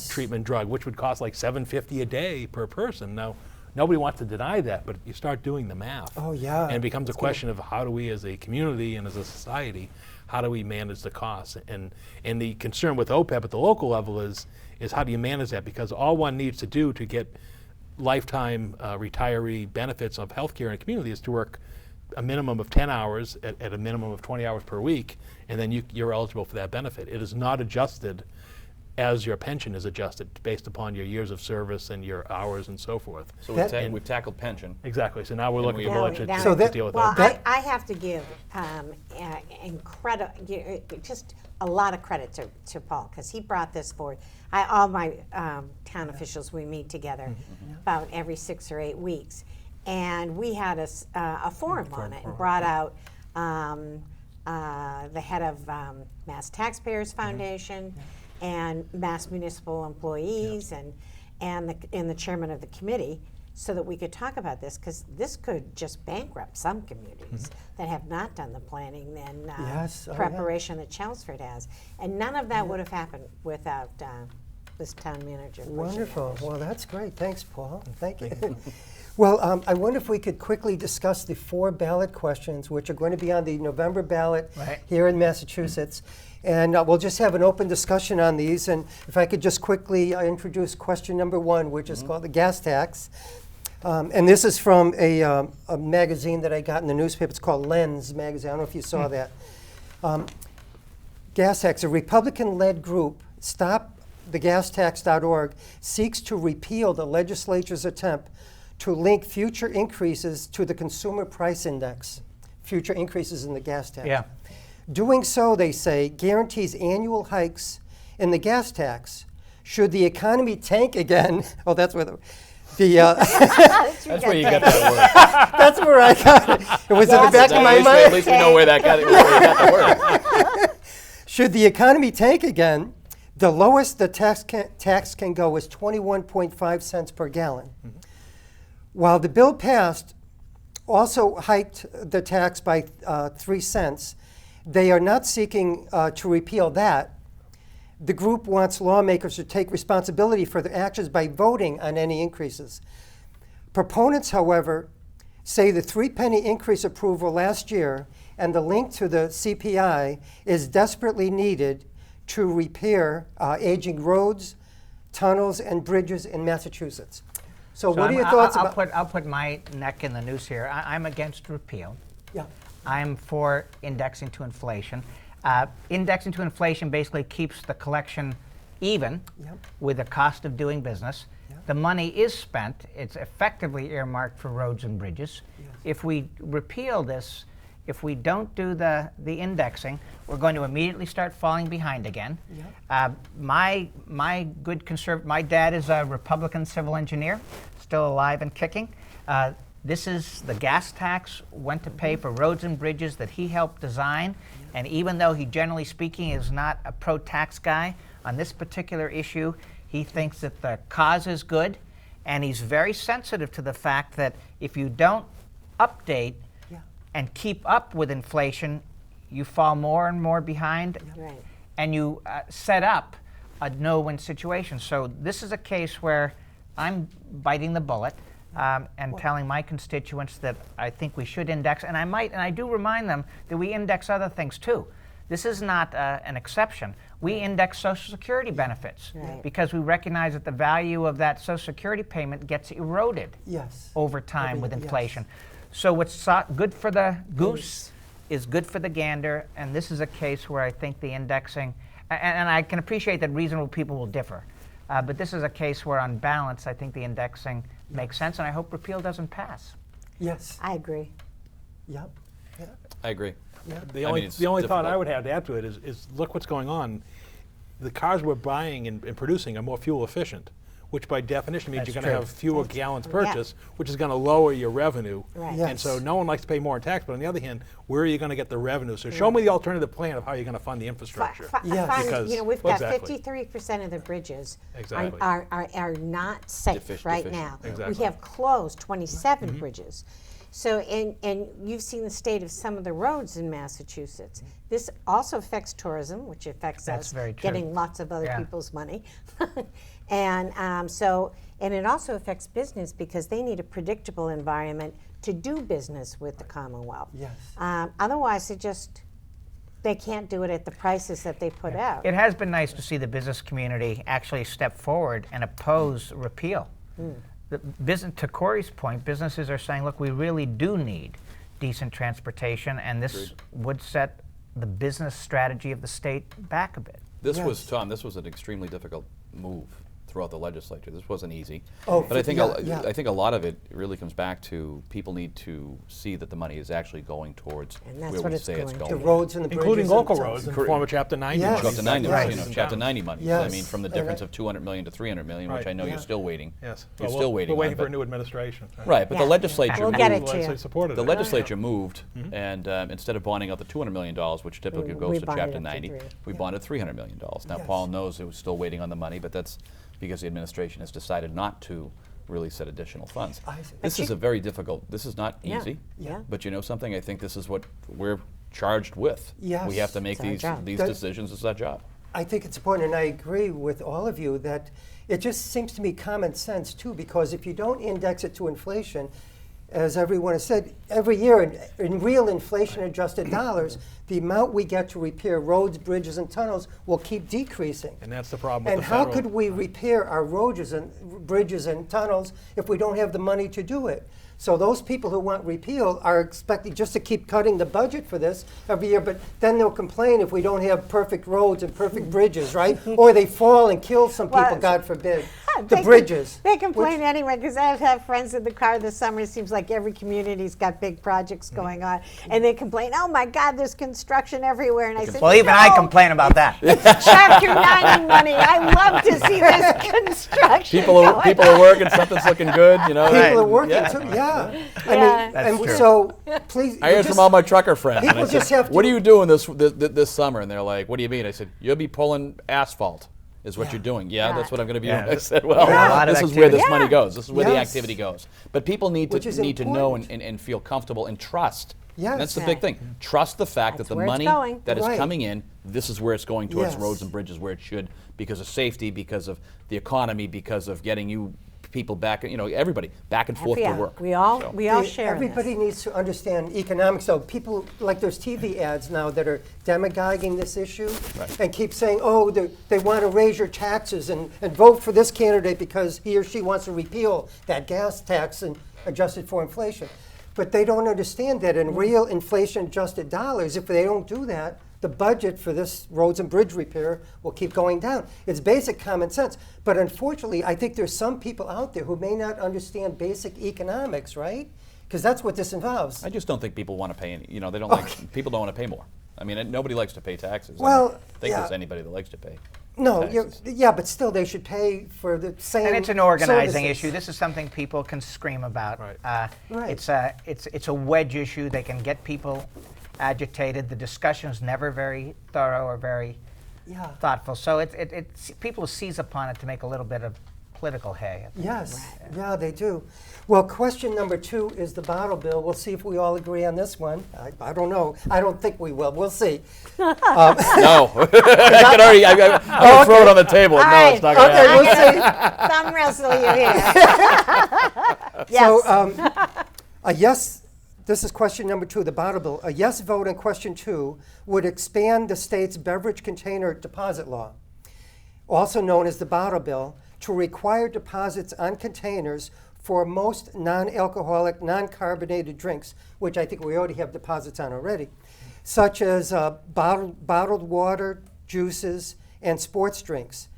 treatment drug, which would cost like $750 a day per person. Now, nobody wants to deny that, but you start doing the math. Oh, yeah. And it becomes a question of how do we as a community and as a society, how do we manage the costs? And the concern with OPEB at the local level is how do you manage that? Because all one needs to do to get lifetime retiree benefits of healthcare in a community is to work a minimum of 10 hours at a minimum of 20 hours per week, and then you're eligible for that benefit. It is not adjusted as your pension is adjusted based upon your years of service and your hours and so forth. So we've tackled pension. Exactly. So now we're looking at the budget Now- to deal with Well, that. I have to give just a lot of credit to Paul, because he brought this forward. All my town officials, we meet together about every 6 or 8 weeks, and we had a forum on it and brought out the head of Mass Taxpayers Foundation and Mass Municipal Employees and the chairman of the committee, so that we could talk about this, because this could just bankrupt some communities that have not done the planning and preparation that Chelmsford has. And none of that would have happened without this town manager. Wonderful. Well, that's great. Thanks, Paul. Thank you. Well, I wonder if we could quickly discuss the 4 ballot questions, which are going to be on the November ballot here in Massachusetts. And we'll just have an open discussion on these. And if I could just quickly introduce question number 1, which is called the gas tax. And this is from a magazine that I got in the newspaper. It's called Lens magazine. I don't know if you saw that. Gas tax, a Republican-led group, StopTheGasTax.org, seeks to repeal the legislature's attempt to link future increases to the consumer price index, future increases in the gas tax. Yeah. Doing so, they say, guarantees annual hikes in the gas tax. Should the economy tank again, that's where That's where you got that word. that's where I got it. It was in the back of my At mind. least we know where that got it. Where you got the word. Should the economy tank again, the lowest the tax can go is 21.5 cents per gallon. While the bill passed also hiked the tax by 3 cents, they are not seeking to repeal that. The group wants lawmakers to take responsibility for their actions by voting on any increases. Proponents, however, say the 3-penny increase approval last year and the link to the CPI is desperately needed to repair aging roads, tunnels, and bridges in Massachusetts. So what are your thoughts about? I'll put my neck in the noose here. I'm against repeal. Yeah. I'm for indexing to inflation. Indexing to inflation basically keeps the collection even with the cost of doing business. The money is spent. It's effectively earmarked for roads and bridges. If we repeal this, if we don't do the indexing, we're going to immediately start falling behind again. My dad is a Republican civil engineer, still alive and kicking. This is the gas tax went to pay for roads and bridges that he helped design. And even though he, generally speaking, is not a pro-tax guy, on this particular issue, he thinks that the cause is good. And he's very sensitive to the fact that if you don't update and keep up with inflation, you fall more and more behind. And you set up a no-win situation. So this is a case where I'm biting the bullet. And telling my constituents that I think we should index, and I do remind them that we index other things too. This is not an exception. We index Social Security benefits because we recognize that the value of that Social Security payment gets eroded over time with inflation. So what's good for the goose is good for the gander, and this is a case where I think the indexing, and I can appreciate that reasonable people will differ, but this is a case where on balance I think the indexing makes sense, and I hope repeal doesn't pass. Yes. I agree. Yep. I agree. The only thought I would have to add to it is look what's going on. The cars we're buying and producing are more fuel efficient. which by definition means That's you're going to true. have fewer gallons Yeah. purchased, which is going to lower your revenue. Right. Yes. And so no one likes to pay more in tax, but on the other hand, where are you going to get the revenue? So show me the alternative plan of how you're going to fund the infrastructure. Yes. Fund, you know, we've Because- got Exactly. 53% of the bridges Exactly. are not safe right Deficient. now. Exactly. We have closed 27 bridges. So, and you've seen the state of some of the roads in Massachusetts. This also affects tourism, which affects That's us very true. getting lots of other Yeah. people's money. And and it also affects business because they need a predictable environment to do business with the Commonwealth. Yes. Otherwise, they can't do it at the prices that they put out. It has been nice to see the business community actually step forward and oppose repeal. The business, to Cory's point, businesses are saying, look, we really do need decent transportation, and this would set the business strategy of the state back a bit. This Yes. was, Tom, this was an extremely difficult move throughout the legislature. This wasn't easy. Oh, but I think yeah. I think a lot of it really comes back to people need to see that the money is actually going towards And that's where what we it's say it's going going. The roads and the bridges. Including and local tunnels. roads in the form of Chapter 90 Yes. money. Chapter 90, Right. you know, Chapter 90 money. I Yes. mean, from the And difference of 200 million to 300 million, which Right. I know Yeah. you're still waiting. Yes. You're Well, still waiting We're waiting on, for a but- new administration. Right, but Yeah. the legislature We'll moved. get it to Legislature you. supported The it. legislature moved, and instead of bonding out the $200 million, which typically We goes to bonded Chapter up to 90, three. we bonded $300 million. Now, Yes. Paul knows it was still waiting on the money, but that's because the administration has decided not to really set additional funds. I see. This is a very difficult, this is not Yeah. easy, Yeah. but you know something, I think this is what we're charged with. Yes. We have to make It's our job. these That- decisions, it's our job. I think it's important, and I agree with all of you that it just seems to me common sense too, because if you don't index it to inflation, as everyone has said, every year in real inflation-adjusted dollars, the amount we get to repair roads, bridges, and tunnels will keep decreasing. And that's the problem with And the how federal. could we repair our roads and bridges and tunnels if we don't have the money to do it? So those people who want repeal are expected just to keep cutting the budget for this every year, but then they'll complain if we don't have perfect roads and perfect bridges, right? Or they fall and kill some people, Well, God forbid. They The bridges. They complain anyway because I have friends in the car this summer. It seems like every community's got big projects going on, and they complain, "Oh my God, there's construction everywhere." And I said, Well, even I "No, complain about that. Chapter 90 money. I love to see this construction. People going are working, something's looking good, you know. People and- are working yeah. too, yeah. Yeah. I mean, That's and true. so please. I you heard just- from all my trucker friends. and I People said, just have to- "What are you doing this summer?" And they're like, "What do you mean?" I said, "You'll be pulling asphalt, is what Yeah. you're doing." Yeah, Yeah. that's what I'm going to be Yeah. doing. I said, "Well, Yeah. A lot of this is where this activity. money Yeah. goes. This is where the Yes. activity goes." But people need Which to is know important. and feel comfortable and trust. Yes. And that's the Right. big thing. Trust the fact That's that the where it's money going. that is Right. coming in, this is where it's going towards Yes. roads and bridges where it should, because of safety, because of the economy, because of getting you people back, you know, everybody back and forth to Yeah, work. we all So- share in Everybody this. needs to understand economics. So people, like there's TV ads now that are demagoguing this issue and keep saying, oh, they want to raise your taxes and vote for this candidate because he or she wants to repeal that gas tax and adjust it for inflation. But they don't understand that in real inflation-adjusted dollars, if they don't do that, the budget for this roads and bridge repair will keep going down. It's basic common sense. But unfortunately, I think there's some people out there who may not understand basic economics, right? Because that's what this involves. I just don't think people want to pay any, you know, they don't like, people don't want to pay more. I mean, nobody likes to pay taxes. I Well, don't think yeah. there's anybody that likes to pay. No, taxes. yeah, but still they should pay for the same And it's an organizing services. issue. This is something people can scream about. Right. Right. It's a wedge issue. They can get people agitated. The discussion is never very thorough or very Yeah. thoughtful. So it's people seize upon it to make a little bit of political hay. I think. Yes, yeah, they do. Well, question number 2 is the bottle bill. We'll see if we all agree on this one. I don't know. I don't think we will. We'll see. No. I can already, I'm going to throw it on the table. All No, right. it's not going to Okay, happen. we'll see. Thumb wrestle you here. Yes. So, a yes, this is question number 2, the bottle bill. A yes vote on question 2 would expand the state's beverage container deposit law, also known as the bottle bill, to require deposits on containers for most non-alcoholic, non-carbonated drinks, which I think we already have deposits on already, such as bottled water, juices, and sports drinks.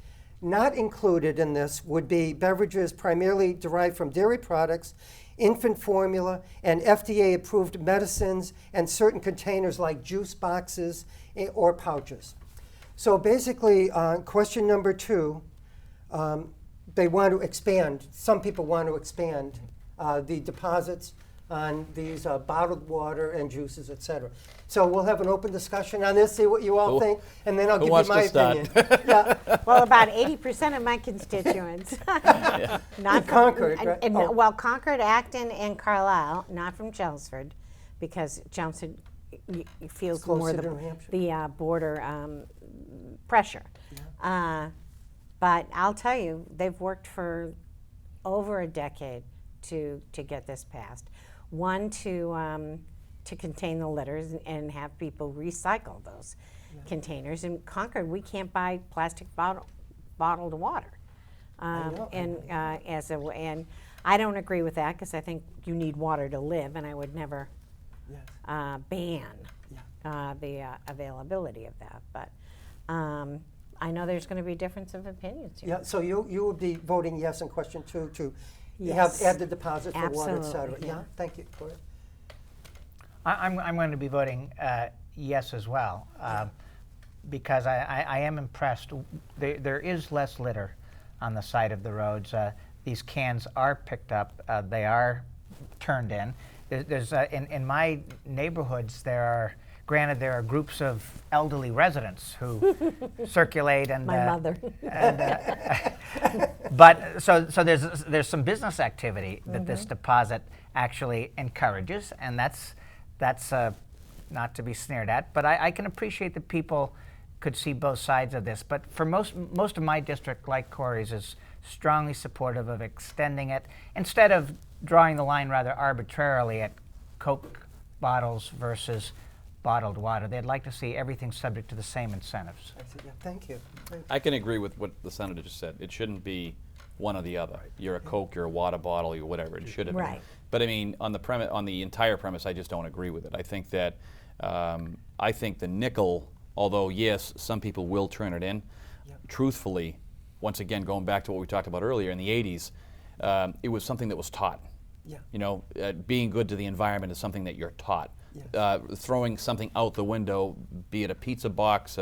Not included in this would be beverages primarily derived from dairy products, infant formula, and FDA-approved medicines, and certain containers like juice boxes or pouches. So basically, question number 2, they want to expand. Some people want to expand the deposits on these bottled water and juices, etc. So we'll have an open discussion on this, see what you all think, and then I'll give you wants my to start? opinion. Yeah. Well, about 80% of my constituents. Not Concord, right? Oh. Well, Concord, Acton, and Carlisle, not from Chelmsford, because Chelmsford feels Closer more to New Hampshire. the border pressure. But I'll tell you, they've worked for over a decade to get this passed. One, to contain the litters and have people recycle those containers. In Concord, we can't buy plastic bottled water. And I don't agree with that, because I think you need water to live, and I would never ban the availability of that. But I know there's going to be a difference of opinions here. Yeah, so you will be voting yes on question 2 to Yes. add the deposit for water, et cetera. Absolutely, Yeah, thank you, Cory. I'm going to be voting yes as well, because I am impressed. There is less litter on the side of the roads. These cans are picked up. They are turned in. There's in my neighborhoods, granted, there are groups of elderly residents who circulate and My mother. but so there's some business activity that this deposit actually encourages, and that's not to be sneered at. But I can appreciate that people could see both sides of this. But for most of my district, like Cory's, is strongly supportive of extending it instead of drawing the line rather arbitrarily at Coke bottles versus bottled water. They'd like to see everything subject to the same incentives. I said, yeah, thank you. I can agree with what the senator just said. It shouldn't be one or the other. You're a Coke, you're a water bottle, you're whatever. It should have been. Right. But I mean, on the entire premise, I just don't agree with it. I think that I think the nickel, although yes, some people will turn it in. Truthfully, once again, going back to what we talked about earlier in the '80s, it was something that was taught. Yeah. You know, being good to the environment is something that you're taught. Yes. Throwing something out the window, be it a pizza box,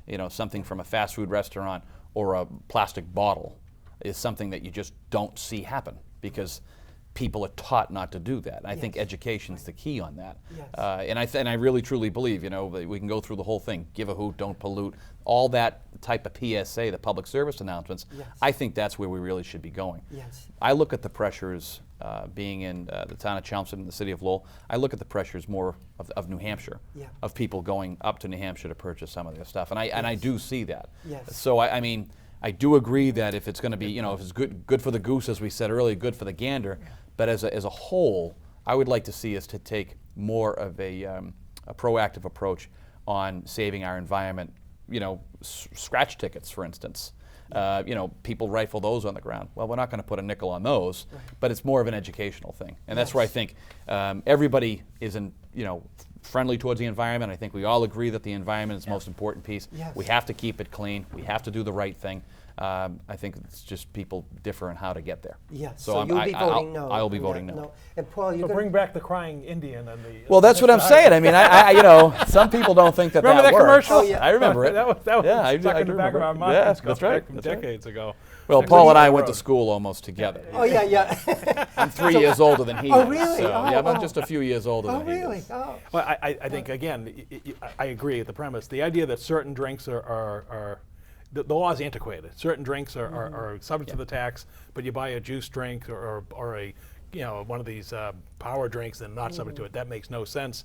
you know, something from a fast food restaurant, or a plastic bottle, is something that you just don't see happen because people are taught not to do that. And I think education's the key on that. Yes. And I really truly believe, you know, that we can go through the whole thing, give a hoot, don't pollute, all that type of PSA, the public service announcements. Yes. I think that's where we really should be going. Yes. I look at the pressures being in the town of Chelmsford and the city of Lowell. I look at the pressures more of New Hampshire, of people going up to New Hampshire to purchase some of their stuff, and I do see that. Yes. So I mean, I do agree that if it's going to be, you know, if it's good for the goose, as we said earlier, good for the gander. But as a whole, I would like to see us to take more of a proactive approach on saving our environment. You know, scratch tickets, for instance. You know, people rifle those on the ground. Well, we're not going to put a nickel on those, but it's more of an educational thing. And that's where I think everybody is friendly towards the environment. I think we all agree that the environment is the most important piece. Yes. We have to keep it clean. We have to do the right thing. I think it's just people differ in how to get there. Yes. So you'll be voting no. I'll be on voting that, no. And Paul, you So bring back the crying Indian and the. Well, that's what I'm saying. I mean, you know, some people don't think that Remember that works. commercial? Oh, yeah. I remember it. that was yeah, stuck I in do the back of remember our it. minds. Yeah, Goes that's right. back from That's right. decades ago. Well, Six Paul and I years went to road. school almost together. Oh, yeah. I'm 3 years older than he Oh, is. really? So, Oh, yeah, I'm oh. just a few years older Oh, than he really? is. Oh. Well, I think, again, I agree with the premise. The idea that certain drinks are the law is antiquated. Certain drinks are subject to the tax, but you buy a juice drink or a, you know, one of these power drinks and not subject to it. That makes no sense.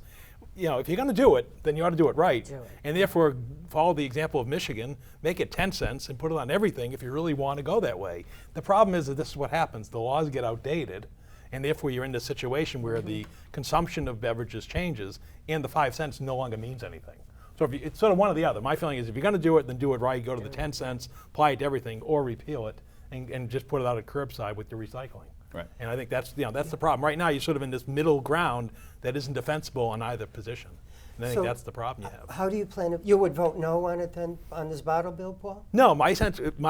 You know, if you're going to do it, then you ought to do it right. And therefore, follow the example of Michigan, make it 10 cents and put it on everything if you really want to go that way. The problem is that this is what happens. The laws get outdated, and therefore you're in this situation where the consumption of beverages changes, and the 5 cents no longer means anything. So it's sort of one or the other. My feeling is if you're going to do it, then do it right. Go to the 10 cents, apply it to everything, or repeal it, and just put it out at curbside with your recycling. Right. And I think that's the problem. Right now, you're sort of in this middle ground that isn't defensible on either position. And I think that's the problem you have. How do you plan to, you would vote no on it then, on this bottle bill, Paul? No, my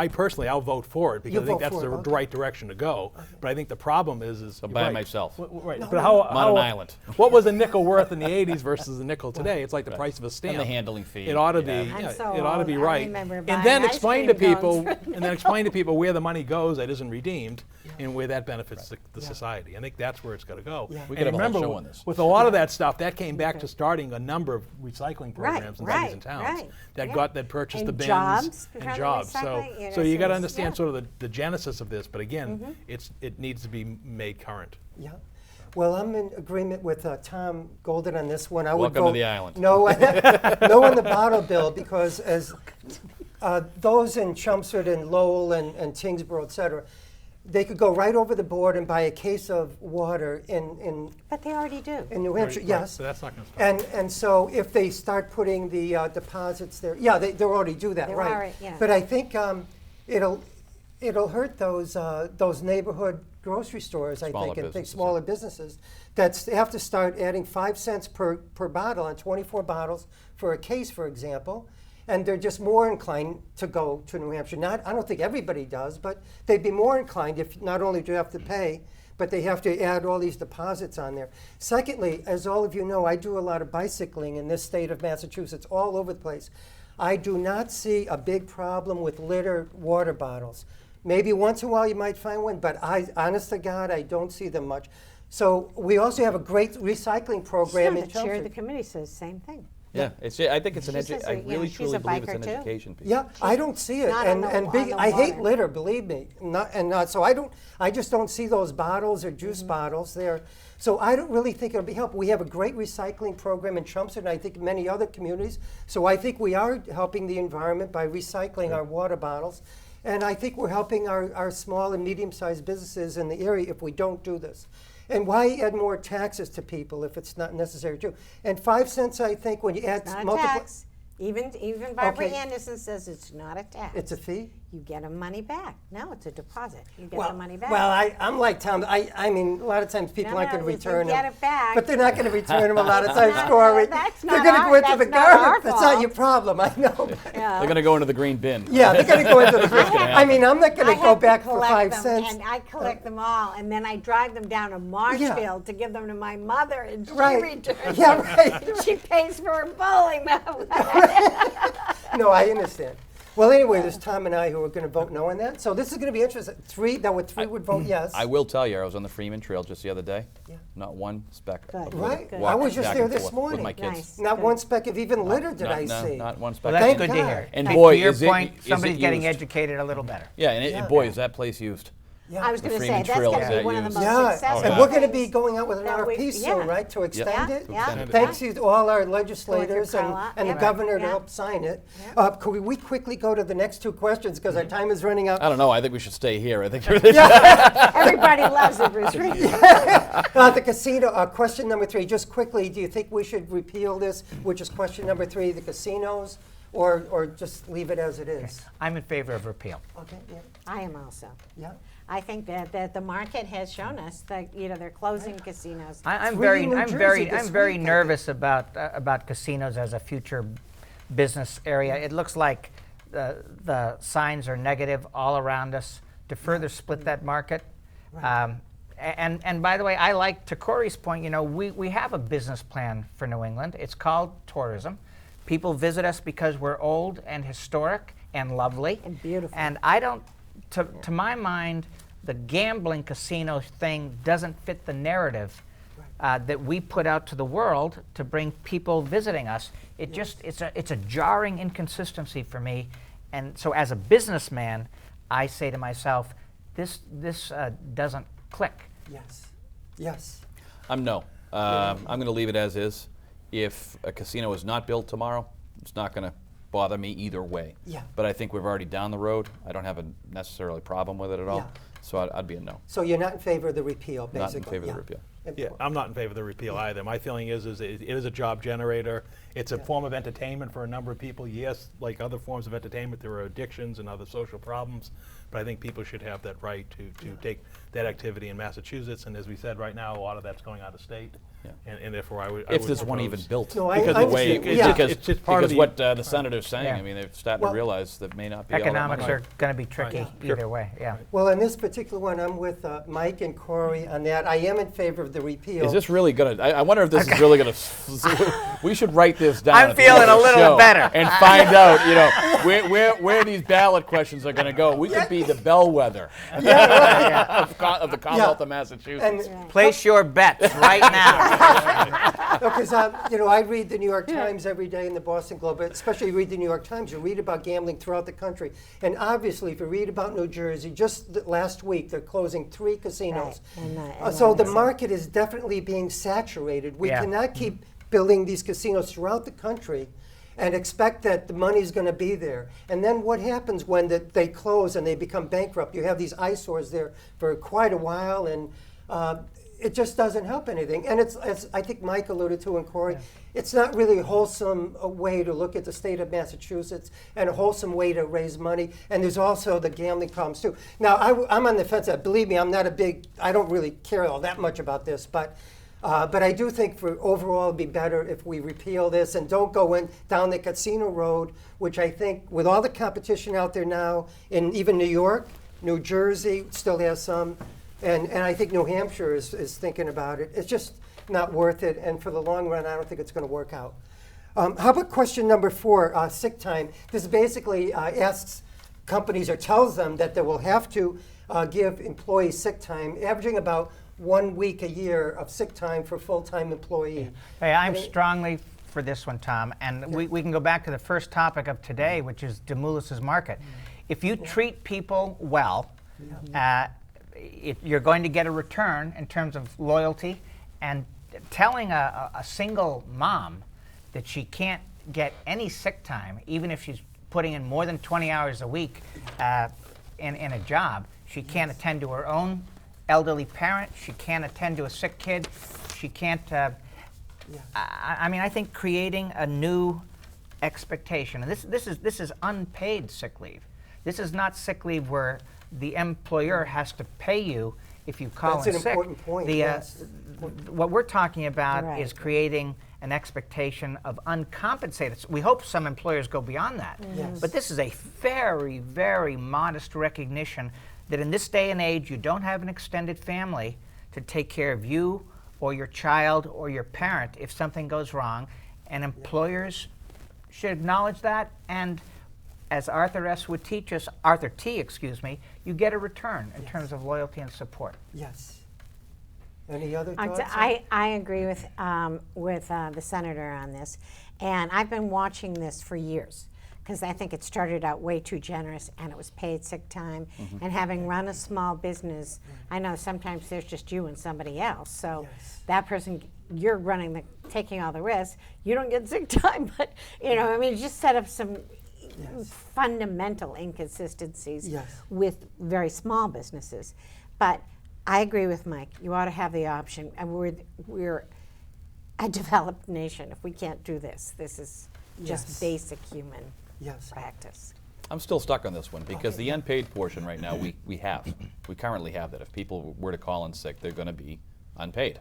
personally, I'll vote for it because You'll I think vote that's for the it, okay. right direction to go. But I think the problem is you're by right. myself. Right. No, But no, how, I'm on an island. What was a nickel worth in the 80s versus a nickel today? It's like the price of a stamp. And the handling fee. It ought to be. Yeah. I'm Yeah, so it ought to be old. I right. remember And buying then ice explain to cream people, cones and then explain to people where the money goes that isn't redeemed, and where that benefits the society. I think that's where it's got to go. Yeah. We And could have a whole remember, show on this. with a lot of that stuff, that came back to starting a number of recycling programs in right, cities and towns right, that yeah. that purchased And the bins jobs and from the jobs. So recycling, so you got to so understand yeah. sort of the genesis of this. But again, it needs to be made current. Yeah. Well, I'm in agreement with Tom Golden on this one. I would Welcome to vote the island. no, no on the bottle bill because as those in Chelmsford and Lowell and Tingsboro, et cetera, they could go right over the board and buy a case of water in But they already do. New Hampshire. Right, Yes. so that's not going to stop. And so if they start putting the deposits there, yeah, they already do that, They right? are, yeah. But I think it'll hurt those neighborhood grocery stores, I Smaller think, and big businesses, smaller businesses that have to start adding 5 cents per bottle on 24 bottles for a case, for example. And they're just more inclined to go to New Hampshire. I don't think everybody does, but they'd be more inclined if not only do you have to pay, but they have to add all these deposits on there. Secondly, as all of you know, I do a lot of bicycling in this state of Massachusetts, all over the place. I do not see a big problem with littered water bottles. Maybe once in a while you might find one, but honest to God, I don't see them much. So we also have a great recycling program Sure, in the chair of Chelmsford. the committee says the same thing. Yeah, I think it's an She says I that, yeah, really she's truly a believe it's biker an too. education piece. Yeah, I don't see it, Not on and the- big. on the I hate water. litter, believe me. So I just don't see those bottles or juice bottles there. So I don't really think it'll be helpful. We have a great recycling program in Chelmsford, and I think many other communities. So I think we are helping the environment by recycling our water bottles, and I think we're helping our small and medium-sized businesses in the area if we don't do this. And why add more taxes to people if it's not necessary to? And 5 cents, I think, when you add Not a multiple, tax. Even Barbara Okay. Anderson says it's not a tax. it's a fee. You get the money back. No, it's a deposit. You get the money back. Well, I'm like Tom. I mean, a lot of times people No, aren't no, going to if you return get them. it back- But they're not going to return them a lot of times, not- Cory. that's They're not going to our- go into the that's not our garbage. That's not your fault. problem. I know. Yeah. They're going to go into the green bin. Yeah, they're going to go into the. gonna I mean, I'm not going I to go have back for collect 5 them, cents. and I collect them all, and then I drive them down to Marshfield to give them to my mother, and she Right. returns Yeah, them. right. She pays for her bowling. No, I understand. Well, anyway, there's Tom and I who are going to vote no on that. So this is going to be interesting. Three would vote yes. I will tell you, I was on the Freeman Trail just the other day. Yeah. Not one speck. Good. of Right. litter. I Walking was just back there and this forth morning. with my kids. Nice. Not Good. one speck of even litter did I No, see. not one speck. Well, that's Thank good to God. hear. And To boy, your is it- point, is somebody's it getting used. educated a little better. Yeah, and Yeah. boy, is that place used. Yeah. I was going to say Freeman that's Trail going is to be that one of the used. most Yeah, successful. and yeah. we're going to be things going out with an that we- RFP soon, yeah. right, to extend it? Yeah. extend it. Thanks to all our legislators and, Carlisle. and the Yeah. governor to Yeah. help sign it. Could we quickly go to the next two questions because our time is running out? I don't know. I think we should stay here. I think Everybody loves it, Bruce. The casino, question number 3, just quickly, do you think we should repeal this, which is question number 3, the casinos, or just leave it as it is? I'm in favor of repeal. Okay, yeah, I am also. yeah. I think that the market has shown us that they're closing casinos. I'm Three very, in New I'm Jersey very, this I'm very week, I think. nervous about casinos as a future business area. It looks like the signs are negative all around us to further split that market. And by the way, I like, to Cory's point, we have a business plan for New England. It's called tourism. People visit us because we're old and historic and lovely. And beautiful. And I don't, to my mind, the gambling casino thing doesn't fit the narrative that we put out to the world to bring people visiting us. It's a jarring inconsistency for me. And so as a businessman, I say to myself, this doesn't click. Yes, yes. I'm no. I'm going to leave it as is. If a casino is not built tomorrow, it's not going to bother me either way. Yeah. But I think we're already down the road. I don't have a necessarily problem with it at all. Yeah. So I'd be a no. So you're not in favor of the repeal, basically? Not in favor of the repeal. Yeah, I'm not in favor of the repeal either. My feeling is it is a job generator. It's a form of entertainment for a number of people. Yes, like other forms of entertainment, there are addictions and other social problems, but I think people should have that right to take that activity in Massachusetts. And as we said, right now, a lot of that's going out of state. and therefore I would. If there's one even built. No, I because the way, understand. Yeah. because, It's just part of because the- what the senator's saying, Yeah. I mean, they're starting Well, to realize that may not be all that Economics money. are going to be tricky either way. Yeah. Well, in this particular one, I'm with Mike and Cory on that. I am in favor of the repeal. Is this really going to, I wonder if this is really going to, we should write this down. I'm at the end of feeling a the little show better. And find out, where these ballot questions are going to go. We could be the bellwether of the Commonwealth of Massachusetts. And Place your bets right now. because I read the New York Times every day and the Boston Globe, but especially read the New York Times. You read about gambling throughout the country, and obviously, if you read about New Jersey, just last week they're closing 3 casinos. Right. And So the that's it. market is definitely being saturated. We Yeah. cannot keep building these casinos throughout the country and expect that the money's going to be there. And then what happens when they close and they become bankrupt? You have these eyesores there for quite a while, and it just doesn't help anything. And it's, as I think Mike alluded to, and Cory, it's not really a wholesome way to look at the state of Massachusetts and a wholesome way to raise money. And there's also the gambling problems too. Now, I'm on the fence. Believe me, I don't really care all that much about this, but I do think for overall it'd be better if we repeal this and don't go down the casino road, which I think with all the competition out there now, in even New York, New Jersey still has some, and I think New Hampshire is thinking about it. It's just not worth it, and for the long run, I don't think it's going to work out. How about question number 4, sick time? This basically asks companies or tells them that they will have to give employees sick time, averaging about 1 week a year of sick time for full-time employee. Hey, I'm strongly for this one, Tom, and we can go back to the first topic of today, which is Demoulas's market. If you treat people well, you're going to get a return in terms of loyalty, and telling a single mom that she can't get any sick time, even if she's putting in more than 20 hours a week in a job, she can't attend to her own elderly parent, she can't attend to a sick kid, she can't, I mean, I think creating a new expectation, and this is unpaid sick leave. This is not sick leave where the employer has to pay you if you call in That's sick. an important point, yes. What we're talking about Right. is creating an expectation of uncompensated. We hope some employers go beyond that. Yes. But this is a very, very modest recognition that in this day and age, you don't have an extended family to take care of you or your child or your parent if something goes wrong. And employers should acknowledge that. And as Arthur would teach us, Arthur T., excuse me, you get a return in terms of loyalty and support. Yes. Any other thoughts? I agree with the senator on this, and I've been watching this for years because I think it started out way too generous, and it was paid sick time. And having run a small business, I know sometimes there's just you and somebody else. So that person, you're taking all the risks. You don't get sick time, but I mean, just set up some fundamental inconsistencies with very small businesses. But I agree with Mike. You ought to have the option. And we're a developed nation. If we can't do this, this is just basic human practice. I'm still stuck on this one because the unpaid portion right now we currently have that. If people were to call in sick, they're going to be unpaid.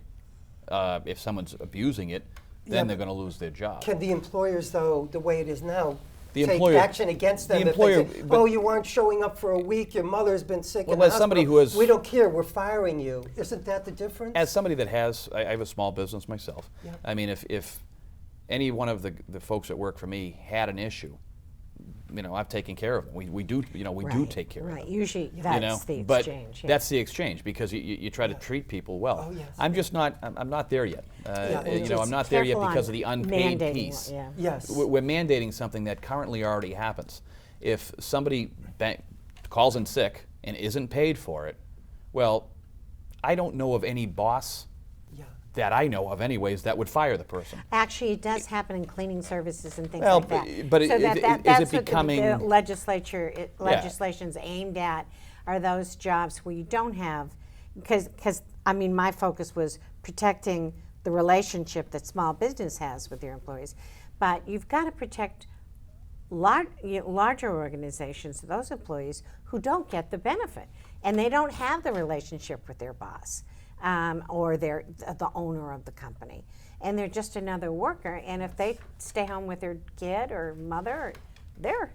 If someone's abusing it, then they're going to lose their job. Can the employers, though, the way it is now, take employer- action against them the if they employer- say, but- oh, you weren't showing up for a week, your mother's been sick in Well, the as somebody hospital. who has- We don't care, we're firing you. Isn't that the difference? As somebody that has, I have a small business myself. Yeah. I mean, if any one of the folks that work for me had an issue, I've taken care of them. We do take care of them. Right. Usually that's the but exchange. Yeah. that's the exchange because you try to treat people well. Oh, yes. I'm just not. I'm not there yet. I'm not there yet Careful because on of the unpaid mandating piece. what- Yes. We're mandating something that currently already happens. If somebody calls in sick and isn't paid for it, well, I don't know of any boss that I know of anyways that would fire the person. Actually, it does happen in cleaning services and things Well, like that. but so is that's it what becoming- the legislation's aimed at, are those jobs where you don't have, because I mean, my focus was protecting the relationship that small business has with their employees, but you've got to protect larger organizations, those employees who don't get the benefit, and they don't have the relationship with their boss. or they're the owner of the company. And they're just another worker. And if they stay home with their kid or mother, they're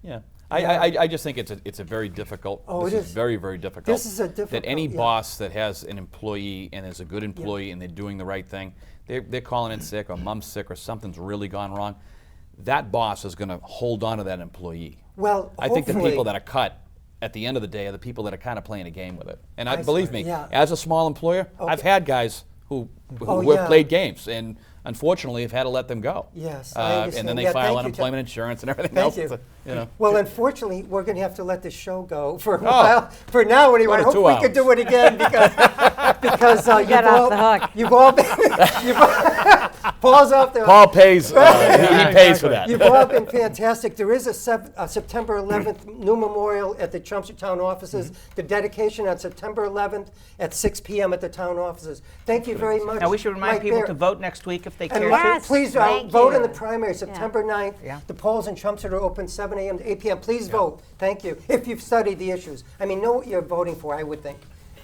Yeah. I just think it's a very difficult. Oh, this it is. very, very difficult. This is a difficult, that any yeah. boss that has an employee and is a good employee and they're doing the right thing, they're calling in sick or mom's sick or something's really gone wrong. That boss is going to hold on to that employee. Well, I think the hopefully- people that are cut at the end of the day are the people that are kind of playing a game with it. And I believe see. me, Yeah. as a small employer, I've had guys who Oh, have yeah. played games and unfortunately have had to let them go. Yes, I understand. And then they Yeah, file thank you, unemployment insurance and everything Thank else. you. You know. Well, unfortunately, we're going to have to let the show go for a while. For now, anyway. I One or hope 2 we hours. could do it again because You got off the hook. You've all been. Paul's off the hook. Paul pays. He pays for that. You've all been fantastic. There is a September 11th new memorial at the Chelmsford town offices. The dedication on September 11th at 6 p.m. at the town offices. Thank you very much. Now we should remind Mike people Barrett. to vote next week if they And care Yes. to. please thank vote you. in the primary, September 9th. Yeah. The polls in Chelmsford are open 7 a.m. to 8 p.m. Please vote. Thank you. If you've studied the issues. I mean, know what you're voting for, I would think.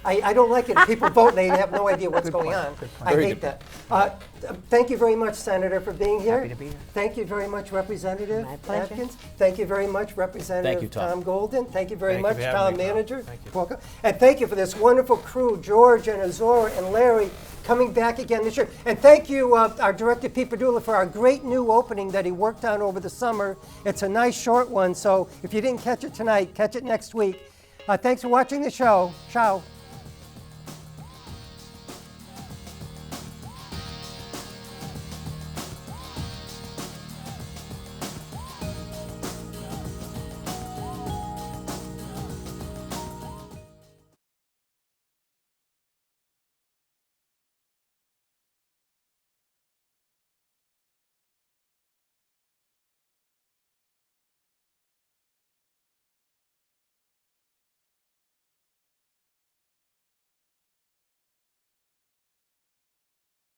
I don't like it if people vote and they have no idea what's going on. I Very hate good that. Thank you very much, Senator, for being here. Happy to be here. Thank you very much, Representative My pleasure. Atkins. Thank you very much, Representative you, Tom. Golden. Thank you very Thank you much, for having Town me, Tom. Manager. Thank you. Welcome. And thank you for this wonderful crew, George and Azora and Larry, coming back again this year. And thank you, our director, Pete Padula, for our great new opening that he worked on over the summer. It's a nice short one, so if you didn't catch it tonight, catch it next week. Thanks for watching the show. Ciao.